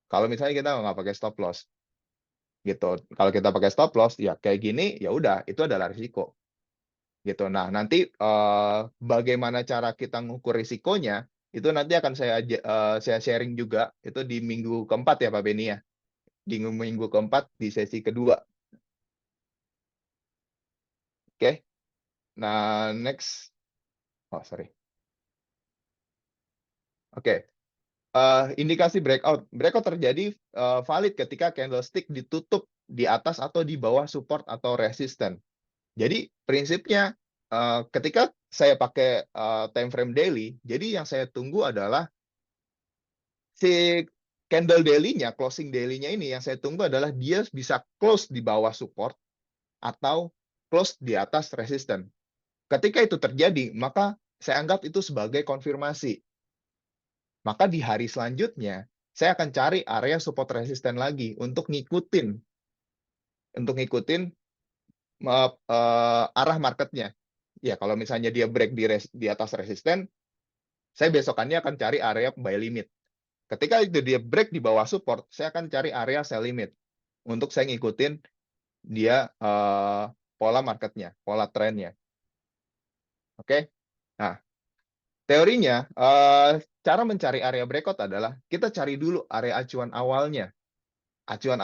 Kalau misalnya kita nggak pakai stop loss. Gitu. Kalau kita pakai stop loss, ya kayak gini, ya udah, itu adalah risiko. Gitu. Nah, nanti bagaimana cara kita ngukur risikonya, itu nanti akan saya sharing juga itu di minggu keempat ya Pak Beni ya. Di minggu keempat di sesi kedua. Oke. Nah, next. Oh, sorry. Oke. Indikasi breakout. Breakout terjadi valid ketika candlestick ditutup di atas atau di bawah support atau resisten. Jadi prinsipnya ketika saya pakai time frame daily, jadi yang saya tunggu adalah si candle daily-nya, closing daily-nya ini yang saya tunggu adalah dia bisa close di bawah support atau close di atas resisten. Ketika itu terjadi, maka saya anggap itu sebagai konfirmasi. Maka di hari selanjutnya, saya akan cari area support resisten lagi untuk ngikutin arah marketnya. Ya, kalau misalnya dia break di atas resisten, saya besokannya akan cari area buy limit. Ketika itu dia break di bawah support, saya akan cari area sell limit untuk saya ngikutin dia pola marketnya, pola trennya. Oke? Nah, teorinya, cara mencari area breakout adalah kita cari dulu area acuan awalnya. Acuan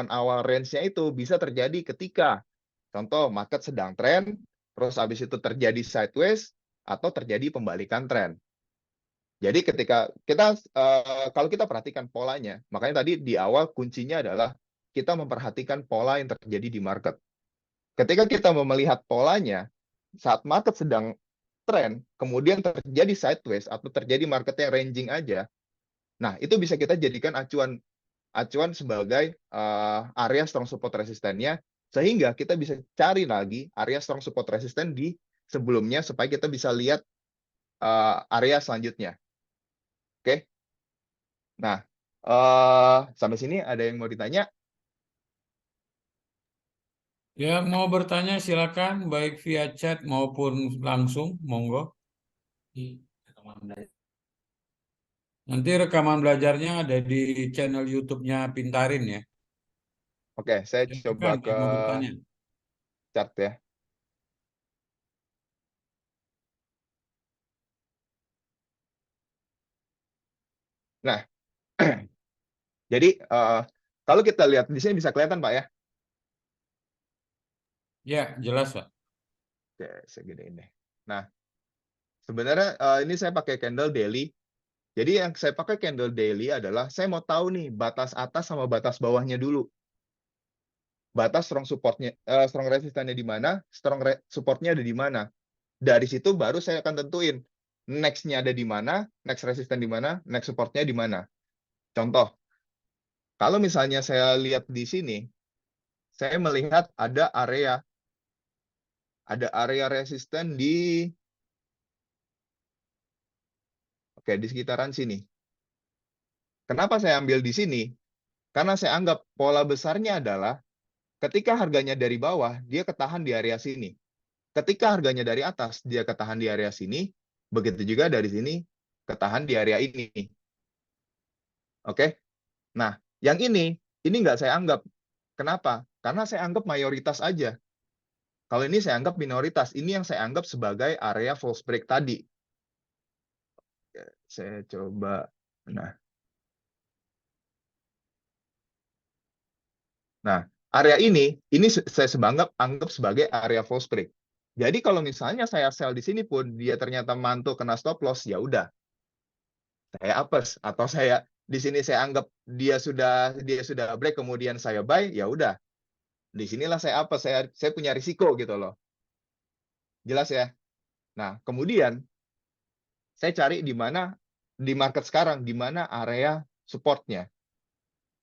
awal range-nya itu bisa terjadi ketika, contoh, market sedang tren, terus habis itu terjadi sideways, atau terjadi pembalikan tren. Jadi ketika kalau kita perhatikan polanya, makanya tadi di awal kuncinya adalah kita memperhatikan pola yang terjadi di market. Ketika kita melihat polanya, saat market sedang trend, kemudian terjadi sideways atau terjadi marketnya ranging aja, nah itu bisa kita jadikan acuan sebagai area strong support resistennya, sehingga kita bisa cari lagi area strong support resisten di sebelumnya supaya kita bisa lihat area selanjutnya. Oke. Nah, sampai sini ada yang mau ditanya? Yang mau bertanya silakan baik via chat maupun langsung, monggo. Nanti rekaman belajarnya ada di channel YouTube-nya Pintarin ya. Oke, saya coba Silakan ke yang mau bertanya. chart ya. Nah, jadi kalau kita lihat di sini bisa kelihatan Pak ya. Ya, jelas Pak. Oke, segede ini. Nah, sebenarnya ini saya pakai candle daily. Jadi yang saya pakai candle daily adalah saya mau tahu nih batas atas sama batas bawahnya dulu. Batas strong supportnya, strong resistannya di mana, supportnya ada di mana. Dari situ baru saya akan tentuin next-nya ada di mana, next resisten di mana, next supportnya di mana. Contoh, kalau misalnya saya lihat di sini, saya melihat ada area resisten di sekitaran sini. Kenapa saya ambil di sini? Karena saya anggap pola besarnya adalah ketika harganya dari bawah, dia ketahan di area sini. Ketika harganya dari atas, dia ketahan di area sini. Begitu juga dari sini, ketahan di area ini. Oke? Nah, yang ini nggak saya anggap. Kenapa? Karena saya anggap mayoritas aja. Kalau ini saya anggap minoritas. Ini yang saya anggap sebagai area false break tadi. Saya coba. Nah, area ini saya anggap sebagai area false break. Jadi kalau misalnya saya sell di sini pun dia ternyata mantul kena stop loss, ya udah, saya apes. Atau saya di sini saya anggap dia sudah break kemudian saya buy, ya udah, di sinilah saya apes. Saya punya risiko gitu loh. Jelas ya? Nah, kemudian saya cari di mana di market sekarang, di mana area supportnya.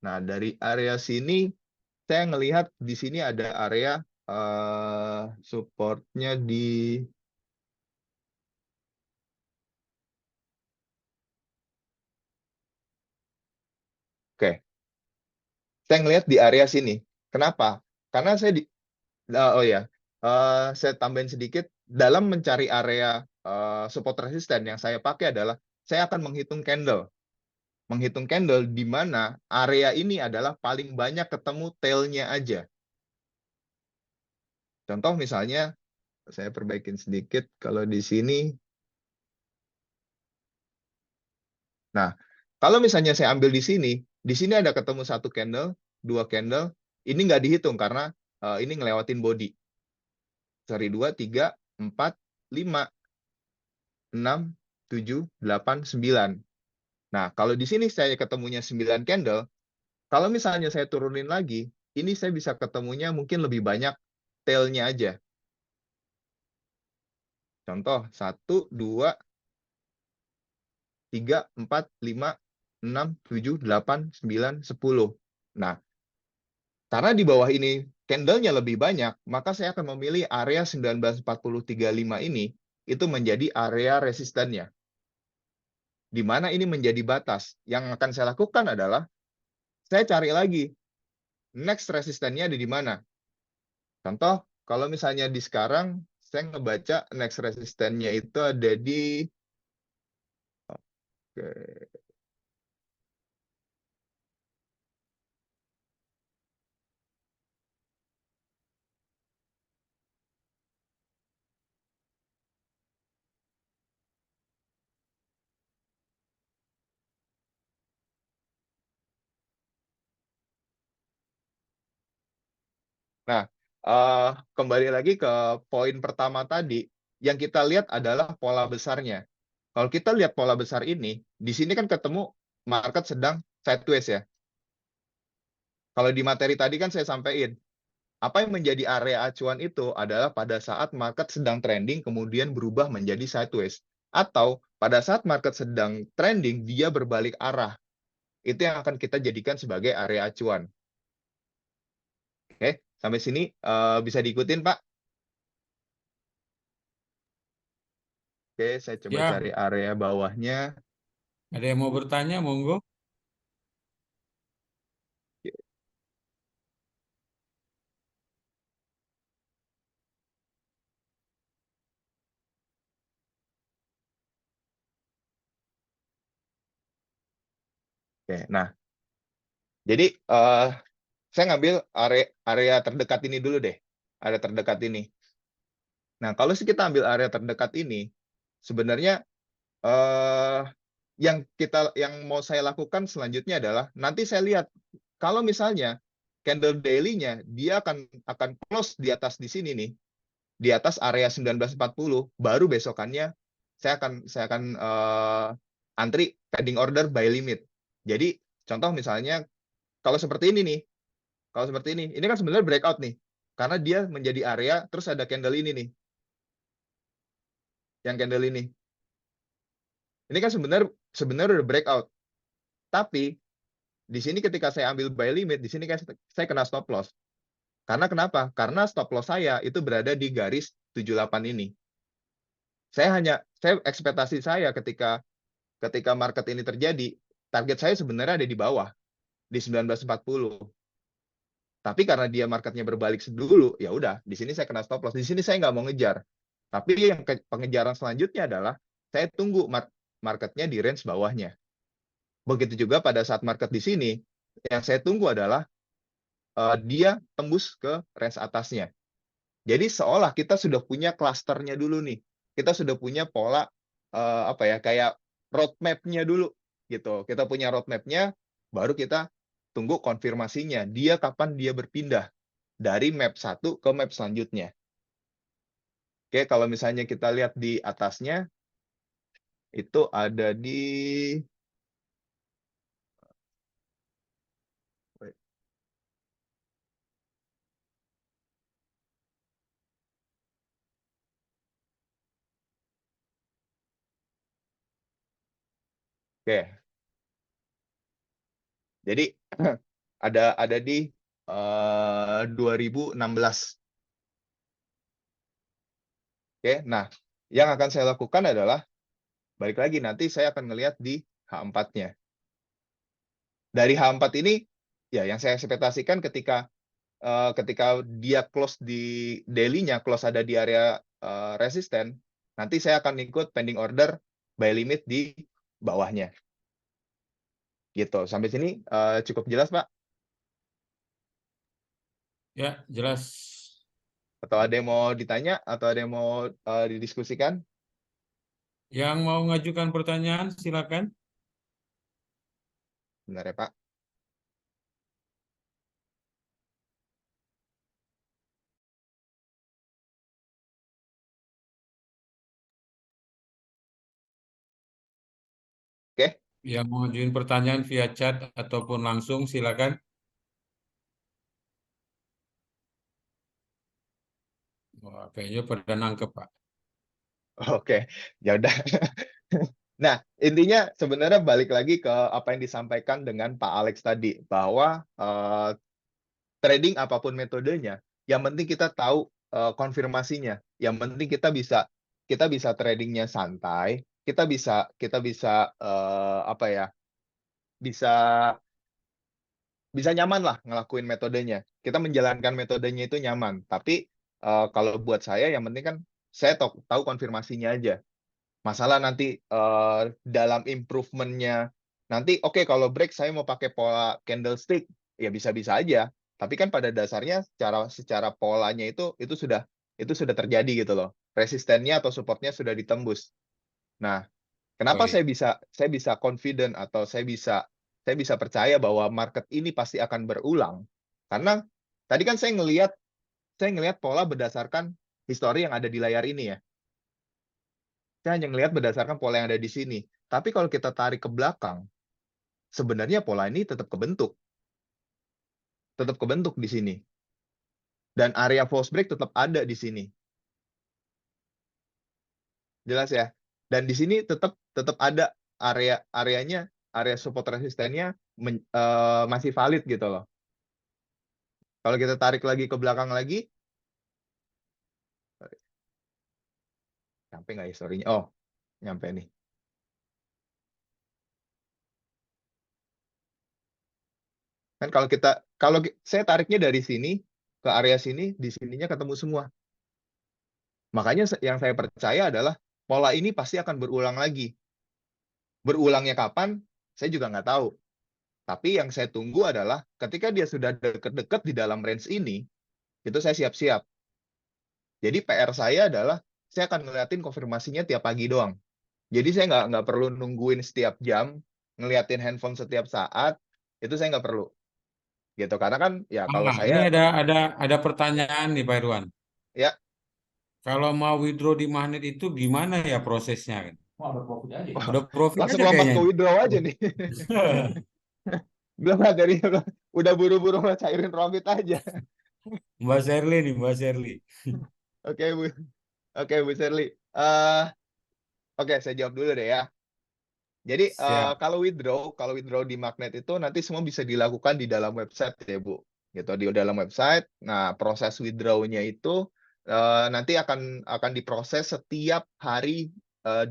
Nah, dari area sini saya ngelihat di sini ada area supportnya di oke. Saya ngelihat di area sini. Kenapa? Karena oh ya, saya tambahin sedikit dalam mencari area support resisten yang saya pakai adalah saya akan menghitung candle di mana area ini adalah paling banyak ketemu tail-nya aja. Contoh misalnya saya perbaikin sedikit kalau di sini. Nah, kalau misalnya saya ambil di sini ada ketemu satu candle, dua candle, ini nggak dihitung karena ini ngelewatin body. Sorry, 2, 3, 4, 5, 6, 7, 8, 9. Nah, kalau di sini saya ketemunya 9 candle, kalau misalnya saya turunin lagi, ini saya bisa ketemunya mungkin lebih banyak tail-nya aja. Contoh, 1, 2, 3, 4, 5, 6, 7, 8, 9, 10. Nah, karena di bawah ini candle-nya lebih banyak, maka saya akan memilih area 19.4035 ini itu menjadi area resistennya. Di mana ini menjadi batas. Yang akan saya lakukan adalah saya cari lagi next resistennya ada di mana. Contoh, kalau misalnya di sekarang saya ngebaca next resistennya itu ada di oke. Nah, kembali lagi ke poin pertama tadi, yang kita lihat adalah pola besarnya. Kalau kita lihat pola besar ini, di sini kan ketemu market sedang sideways ya. Kalau di materi tadi kan saya sampaikan, Apa yang menjadi area acuan itu adalah pada saat market sedang trending kemudian berubah menjadi sideways. Atau pada saat market sedang trending dia berbalik arah. Itu yang akan kita jadikan sebagai area acuan. Oke, sampai sini bisa diikutin, Pak? Oke, saya coba Ya, cari area bawahnya. ada yang mau bertanya, monggo. Oke, nah, jadi saya ngambil area terdekat ini dulu deh. Area terdekat ini. Nah, kalau kita ambil area terdekat ini, sebenarnya eh, yang mau saya lakukan selanjutnya adalah nanti saya lihat kalau misalnya candle daily-nya dia akan close di atas di sini nih, di atas area 1940, baru besokannya saya akan antri pending order buy limit. Jadi contoh misalnya kalau seperti ini nih, kalau seperti ini kan sebenarnya breakout nih. Karena dia menjadi area terus ada candle ini nih. Yang candle ini. Ini kan sebenarnya udah breakout. Tapi di sini ketika saya ambil buy limit, di sini kan saya kena stop loss. Karena kenapa? Karena stop loss saya itu berada di garis 78 ini. Saya ekspektasi saya ketika market ini terjadi, target saya sebenarnya ada di bawah di 1940. Tapi karena dia marketnya berbalik dulu, ya udah, di sini saya kena stop loss. Di sini saya nggak mau ngejar. Tapi yang pengejaran selanjutnya adalah saya tunggu marketnya di range bawahnya. Begitu juga pada saat market di sini, yang saya tunggu adalah dia tembus ke range atasnya. Jadi seolah kita sudah punya klasternya dulu nih. Kita sudah punya pola apa ya, kayak roadmap-nya dulu gitu. Kita punya roadmap-nya, baru kita tunggu konfirmasinya. Dia kapan dia berpindah dari map satu ke map selanjutnya. Oke, kalau misalnya kita lihat di atasnya, itu ada di... Oke, jadi ada di 2016. Oke, nah yang akan saya lakukan adalah balik lagi nanti saya akan melihat di H4-nya. Dari H4 ini ya yang saya ekspektasikan ketika dia close di daily-nya, close ada di area resisten, nanti saya akan ikut pending order buy limit di bawahnya. Gitu. Sampai sini cukup jelas, Pak? Ya, jelas. Atau ada yang mau ditanya atau ada yang mau didiskusikan? Yang mau mengajukan pertanyaan, silakan. Benar ya, Pak? Oke. Yang mau mengajukan pertanyaan via chat ataupun langsung, silakan. Wah, kayaknya pada nangkep, Pak. Oke. Ya udah. Nah, intinya sebenarnya balik lagi ke apa yang disampaikan dengan Pak Alex tadi, bahwa trading apapun metodenya, yang penting kita tahu konfirmasinya. Yang penting kita bisa tradingnya santai, kita bisa apa ya, bisa bisa nyaman lah ngelakuin metodenya. Kita menjalankan metodenya itu nyaman. Tapi kalau buat saya yang penting kan saya tahu konfirmasinya aja. Masalah nanti dalam improvementnya nanti oke, kalau break saya mau pakai pola candlestick ya bisa-bisa aja. Tapi kan pada dasarnya secara polanya itu sudah terjadi gitu loh. Resistennya atau supportnya sudah ditembus. Nah, kenapa Baik. saya bisa confident atau saya bisa percaya bahwa market ini pasti akan berulang? Karena tadi kan saya ngelihat pola berdasarkan histori yang ada di layar ini ya. Saya hanya ngelihat berdasarkan pola yang ada di sini. Tapi kalau kita tarik ke belakang, sebenarnya pola ini tetap kebentuk di sini. Dan area false break tetap ada di sini. Jelas ya. Dan di sini tetap tetap ada area support resistennya masih valid gitu loh. Kalau kita tarik lagi ke belakang lagi, nyampe nggak ya story-nya? Oh, nyampe nih. Kan kalau saya tariknya dari sini ke area sini, di sininya ketemu semua. Makanya yang saya percaya adalah pola ini pasti akan berulang lagi. Berulangnya kapan? Saya juga nggak tahu. Tapi yang saya tunggu adalah ketika dia sudah dekat-dekat di dalam range ini, itu saya siap-siap. Jadi PR saya adalah saya akan ngeliatin konfirmasinya tiap pagi doang. Jadi saya nggak perlu nungguin setiap jam, ngeliatin handphone setiap saat, itu saya nggak perlu. Gitu. Karena kan ya kalau Ini saya ada pertanyaan nih Pak Irwan. ya Kalau mau withdraw di magnet itu gimana ya prosesnya kan? Udah profit langsung aja lompat kayaknya ke ini. withdraw aja nih. Belum ada dari udah buru-buru cairin profit aja. Mbak Sherly nih, Mbak Sherly. Oke Bu, oke Bu Sherly. Eh, oke saya jawab dulu deh ya. Jadi Siap. kalau withdraw di magnet itu nanti semua bisa dilakukan di dalam website ya Bu. Gitu di dalam website. Nah, proses withdraw-nya itu nanti akan diproses setiap hari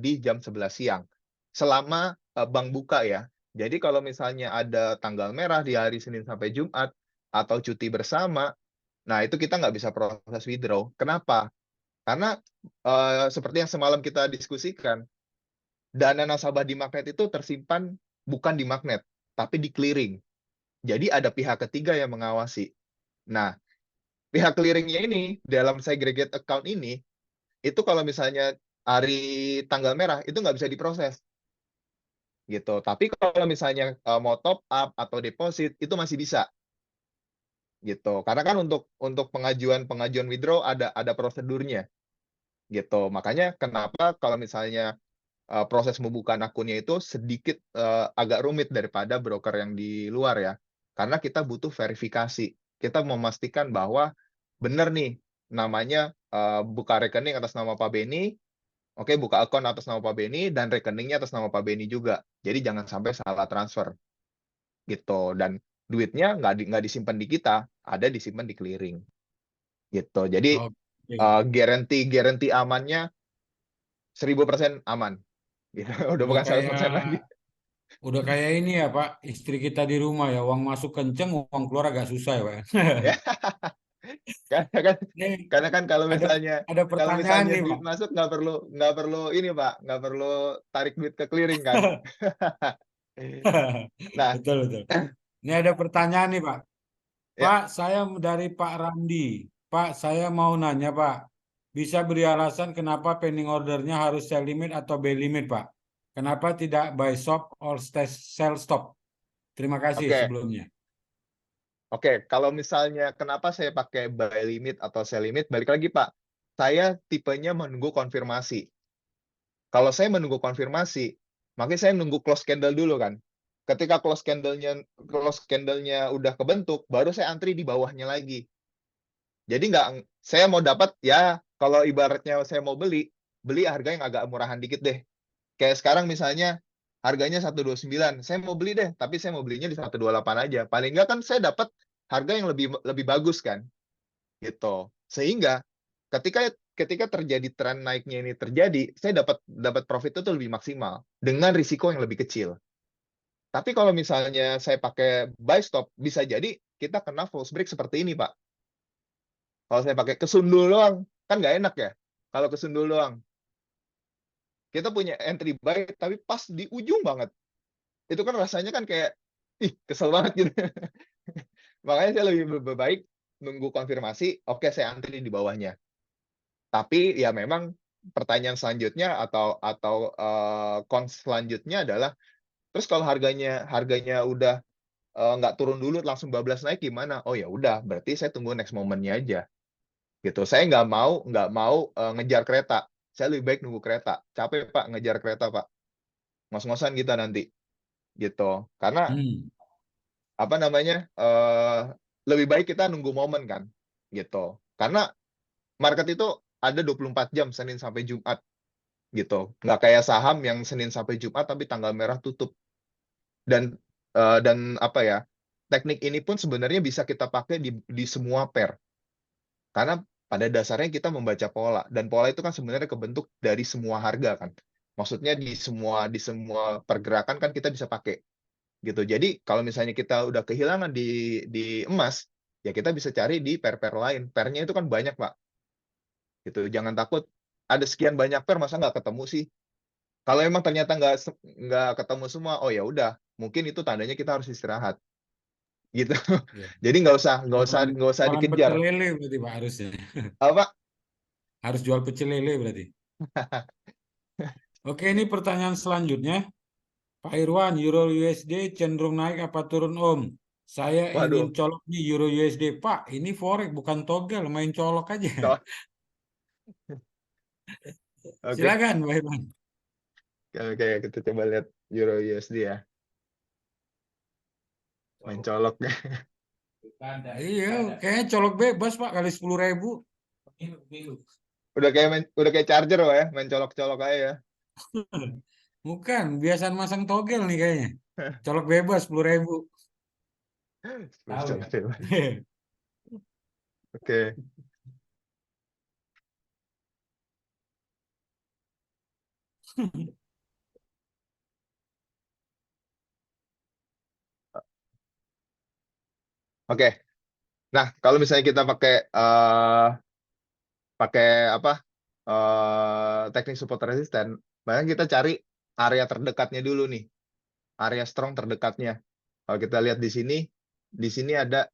di jam 11 siang. Selama bank buka ya. Jadi kalau misalnya ada tanggal merah di hari Senin sampai Jumat atau cuti bersama, nah itu kita nggak bisa proses withdraw. Kenapa? Karena seperti yang semalam kita diskusikan, dana nasabah di magnet itu tersimpan bukan di magnet, tapi di clearing. Jadi ada pihak ketiga yang mengawasi. Nah, pihak clearingnya ini dalam segregate account ini, itu kalau misalnya hari tanggal merah itu nggak bisa diproses gitu. Tapi kalau misalnya mau top up atau deposit itu masih bisa gitu. Karena kan untuk pengajuan withdraw ada prosedurnya gitu. Makanya kenapa kalau misalnya proses pembukaan akunnya itu sedikit agak rumit daripada broker yang di luar ya. Karena kita butuh verifikasi. Kita memastikan bahwa benar nih namanya buka rekening atas nama Pak Beni, oke buka akun atas nama Pak Beni dan rekeningnya atas nama Pak Beni juga. Jadi jangan sampai salah transfer gitu. Dan duitnya nggak disimpan di kita, ada disimpan di clearing gitu. Jadi Oke. guarantee amannya 1000% aman. Gitu. Udah Udah bukan 100% kayak lagi. udah kayak ini ya Pak, istri kita di rumah ya, uang masuk kenceng, uang keluar agak susah ya Pak. Ya, karena kan Nih, karena kan kalau ada misalnya ada kalau pertanyaan misalnya nih duit Pak. masuk nggak perlu ini Pak, nggak perlu tarik duit ke clearing kan. Nah, Betul betul. Ini ada pertanyaan nih Pak. ya Pak, saya dari Pak Ramdi. Pak, saya mau nanya Pak, bisa beri alasan kenapa pending ordernya harus sell limit atau buy limit Pak? Kenapa tidak buy stop or sell stop? Terima kasih oke. sebelumnya. Oke, kalau misalnya kenapa saya pakai buy limit atau sell limit, balik lagi Pak. Saya tipenya menunggu konfirmasi. Kalau saya menunggu konfirmasi, makanya saya nunggu close candle dulu kan. Ketika close candle-nya udah kebentuk, baru saya antri di bawahnya lagi. Jadi saya mau dapat ya kalau ibaratnya saya mau beli harga yang agak murahan dikit deh. Kayak sekarang misalnya harganya 129, saya mau beli deh, tapi saya mau belinya di 128 aja. Paling nggak kan saya dapat harga yang lebih lebih bagus kan, gitu. Sehingga ketika ketika terjadi tren naiknya ini terjadi, saya dapat dapat profit itu lebih maksimal dengan risiko yang lebih kecil. Tapi kalau misalnya saya pakai buy stop, bisa jadi kita kena false break seperti ini, Pak. Kalau saya pakai kesundul doang, kan nggak enak ya. Kalau kesundul doang, kita punya entry buy, tapi pas di ujung banget. Itu kan rasanya kan kayak, ih, kesel banget gitu. Makanya saya lebih baik nunggu konfirmasi, oke saya antri di bawahnya. Tapi ya memang pertanyaan selanjutnya atau cons selanjutnya adalah, terus kalau harganya udah nggak turun dulu langsung bablas naik gimana? Oh ya udah, berarti saya tunggu next momennya aja. Gitu. Saya nggak mau ngejar kereta. Saya lebih baik nunggu kereta. Capek Pak ngejar kereta Pak. Ngos-ngosan kita nanti gitu. Karena Hmm. apa namanya lebih baik kita nunggu momen kan. gitu. Karena market itu ada 24 jam Senin sampai Jumat gitu. Nggak kayak saham yang Senin sampai Jumat tapi tanggal merah tutup. Dan dan apa ya? Teknik ini pun sebenarnya bisa kita pakai di semua pair. Karena pada dasarnya kita membaca pola dan pola itu kan sebenarnya kebentuk dari semua harga kan. Maksudnya di semua pergerakan kan kita bisa pakai gitu. Jadi kalau misalnya kita udah kehilangan di emas, ya kita bisa cari di pair-pair lain. Pairnya itu kan banyak, Pak. Gitu. Jangan takut ada sekian banyak pair masa nggak ketemu sih. Kalau emang ternyata nggak ketemu semua, oh ya udah, mungkin itu tandanya kita harus istirahat gitu. Ya. Jadi Jualan nggak usah jualan dikejar. pecel lele berarti Pak harusnya. Apa? Harus jual pecel lele berarti. Oke, ini pertanyaan selanjutnya. Pak Irwan, Euro USD cenderung naik apa turun Om? Saya ingin Waduh. colok nih Euro USD. Pak, ini forex bukan togel, main colok aja. Oke. Oke, Silakan Pak Irwan. oke, kita coba lihat Euro USD ya. Main colok. Iya, kayaknya colok bebas Pak kali 10.000. Udah kayak charger Pak ya, main colok-colok aja ya. Bukan, biasaan masang togel nih kayaknya. Colok bebas 10.000. Tahu ya? Colok bebas. Oke. Oke. Nah, kalau misalnya kita pakai apa? Teknik support resisten, bahkan kita cari area terdekatnya dulu nih. Area strong terdekatnya. Kalau kita lihat di sini ada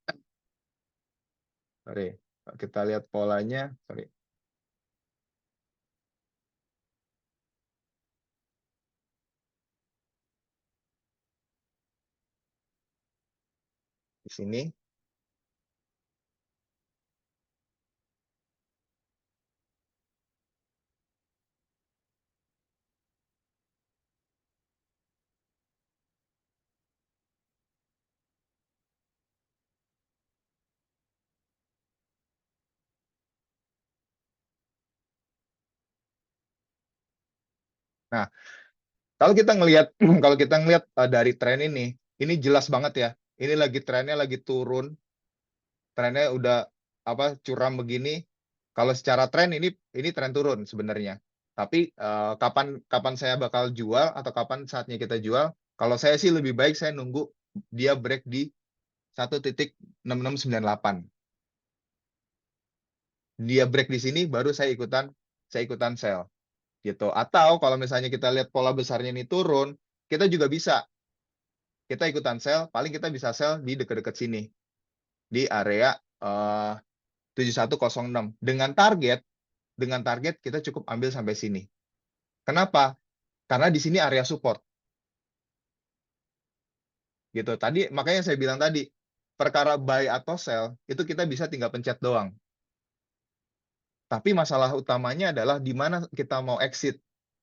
sorry. Kalau kita lihat polanya, sorry. Di sini. Nah, kalau kita ngelihat dari tren ini jelas banget ya. Ini lagi trennya lagi turun, trennya udah curam begini. Kalau secara tren ini tren turun sebenarnya. Tapi kapan kapan saya bakal jual atau kapan saatnya kita jual? Kalau saya sih lebih baik saya nunggu dia break di 1.6698. Dia break di sini baru saya ikutan sell gitu. Atau kalau misalnya kita lihat pola besarnya ini turun, kita juga bisa kita ikutan sell, paling kita bisa sell di dekat-dekat sini di area 7106 dengan target kita cukup ambil sampai sini. Kenapa? Karena di sini area support. Gitu. Tadi makanya saya bilang tadi, perkara buy atau sell itu kita bisa tinggal pencet doang. Tapi masalah utamanya adalah di mana kita mau exit,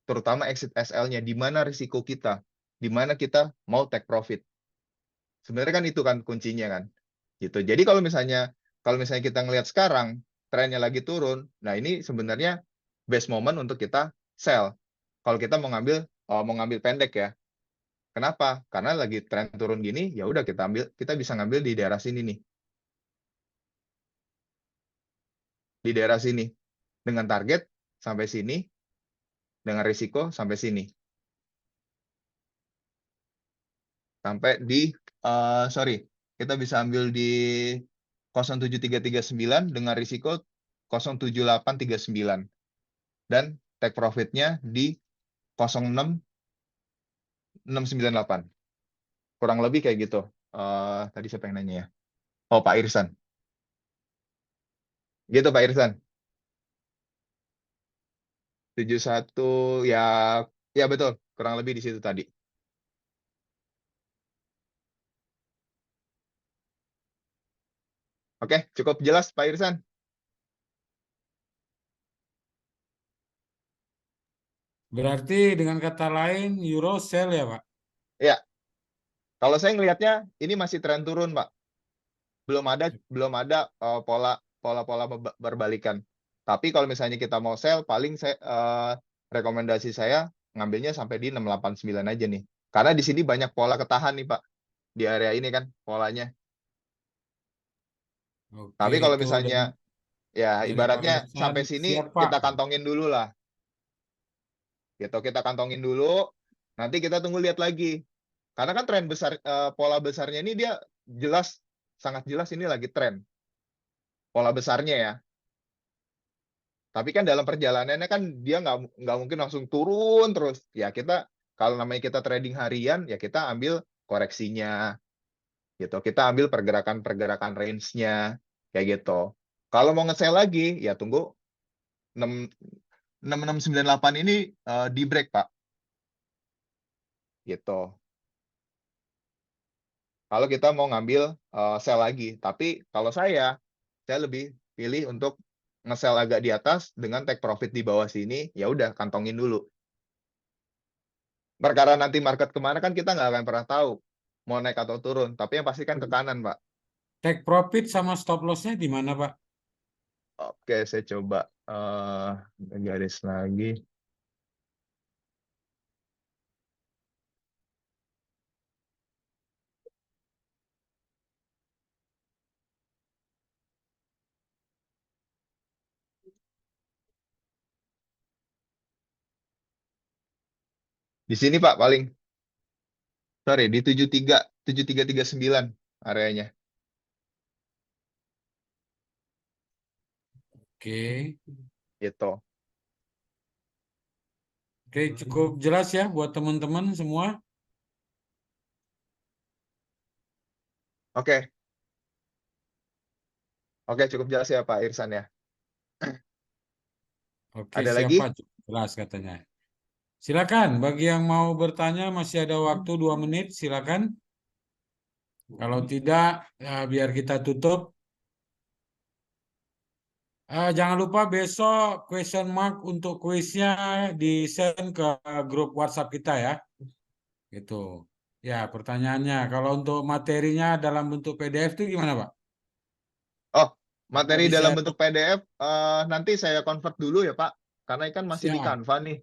terutama exit SL-nya, di mana risiko kita, di mana kita mau take profit. Sebenarnya kan itu kan kuncinya kan. Gitu. Jadi kalau misalnya kita ngelihat sekarang trennya lagi turun, nah ini sebenarnya best moment untuk kita sell. Kalau kita mau ngambil pendek ya. Kenapa? Karena lagi tren turun gini, ya udah kita bisa ngambil di daerah sini nih. Di daerah sini dengan target sampai sini, dengan risiko sampai sini. Sampai di sorry, kita bisa ambil di 07339 dengan risiko 07839 dan take profitnya di 06698. Kurang lebih kayak gitu. Tadi siapa yang nanya ya? Oh, Pak Irsan. Gitu Pak Irsan. 71 ya, ya betul, kurang lebih di situ tadi. Oke, cukup jelas Pak Irsan. Berarti dengan kata lain euro sell ya Pak? Ya, kalau saya ngelihatnya ini masih tren turun, Pak. Belum ada pola pola-pola berbalikan. Tapi kalau misalnya kita mau sell, paling saya rekomendasi saya ngambilnya sampai di 689 aja nih. Karena di sini banyak pola ketahan nih, Pak. Di area ini kan polanya. Oke, Tapi kalau itu misalnya ya dari Pak ibaratnya Irsan. sampai sini Siap, Pak. kita kantongin dulu lah. Gitu, kita kantongin dulu. Nanti kita tunggu lihat lagi. Karena kan tren besar pola besarnya ini dia jelas, sangat jelas ini lagi tren. Pola besarnya ya. Tapi kan dalam perjalanannya kan dia nggak mungkin langsung turun terus. Ya kita kalau namanya kita trading harian ya kita ambil koreksinya gitu. Kita ambil pergerakan-pergerakan range-nya kayak gitu. Kalau mau nge-sell lagi ya tunggu 6698 ini di break, Pak. Gitu. Kalau kita mau ngambil sell lagi. Tapi kalau saya lebih pilih untuk nge-sell agak di atas dengan take profit di bawah sini, ya udah kantongin dulu. Perkara nanti market kemana kan kita nggak akan pernah tahu mau naik atau turun. Tapi yang pasti kan ke kanan, Pak. Take profit sama stop loss-nya di mana, Pak? Oke, saya coba garis lagi. Di sini, Pak, paling. Sorry, di 7339 areanya. Oke. Gitu. Oke, cukup jelas ya buat teman-teman semua. Oke. Oke, cukup jelas ya Pak Irsan ya. Oke, Ada siap lagi? Pak. Cukup jelas katanya. Silakan, bagi yang mau bertanya masih ada waktu 2 menit, silakan. Kalau tidak, ya biar kita tutup. Jangan lupa besok question mark untuk kuisnya di send ke grup WhatsApp kita ya. Gitu. Ya, pertanyaannya, kalau untuk materinya dalam bentuk PDF itu gimana, Pak? Oh, Apa materi dalam di-share? bentuk PDF nanti saya convert dulu ya Pak. Karena ikan masih di Siap. Canva nih.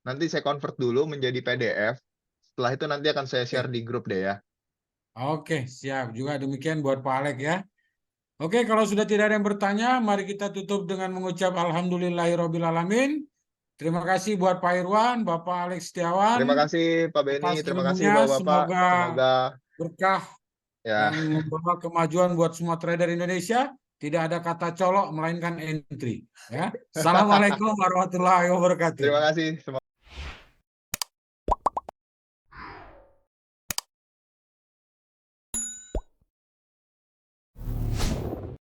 Nanti saya convert dulu menjadi PDF. Setelah itu nanti akan saya share Oke. di grup deh ya. Oke, siap. Juga demikian buat Pak Alek ya. Oke, kalau sudah tidak ada yang bertanya, mari kita tutup dengan mengucap Alhamdulillahirrahmanirrahim. Terima kasih buat Pak Irwan, Bapak Alex Setiawan Terima kasih Pak Beni, atas terima kasih ilmunya. Bapak-Bapak. Semoga Semoga berkah ya. dan membawa kemajuan buat semua trader Indonesia. Tidak ada kata colok, melainkan entry. Ya. Assalamualaikum warahmatullahi wabarakatuh. Terima kasih.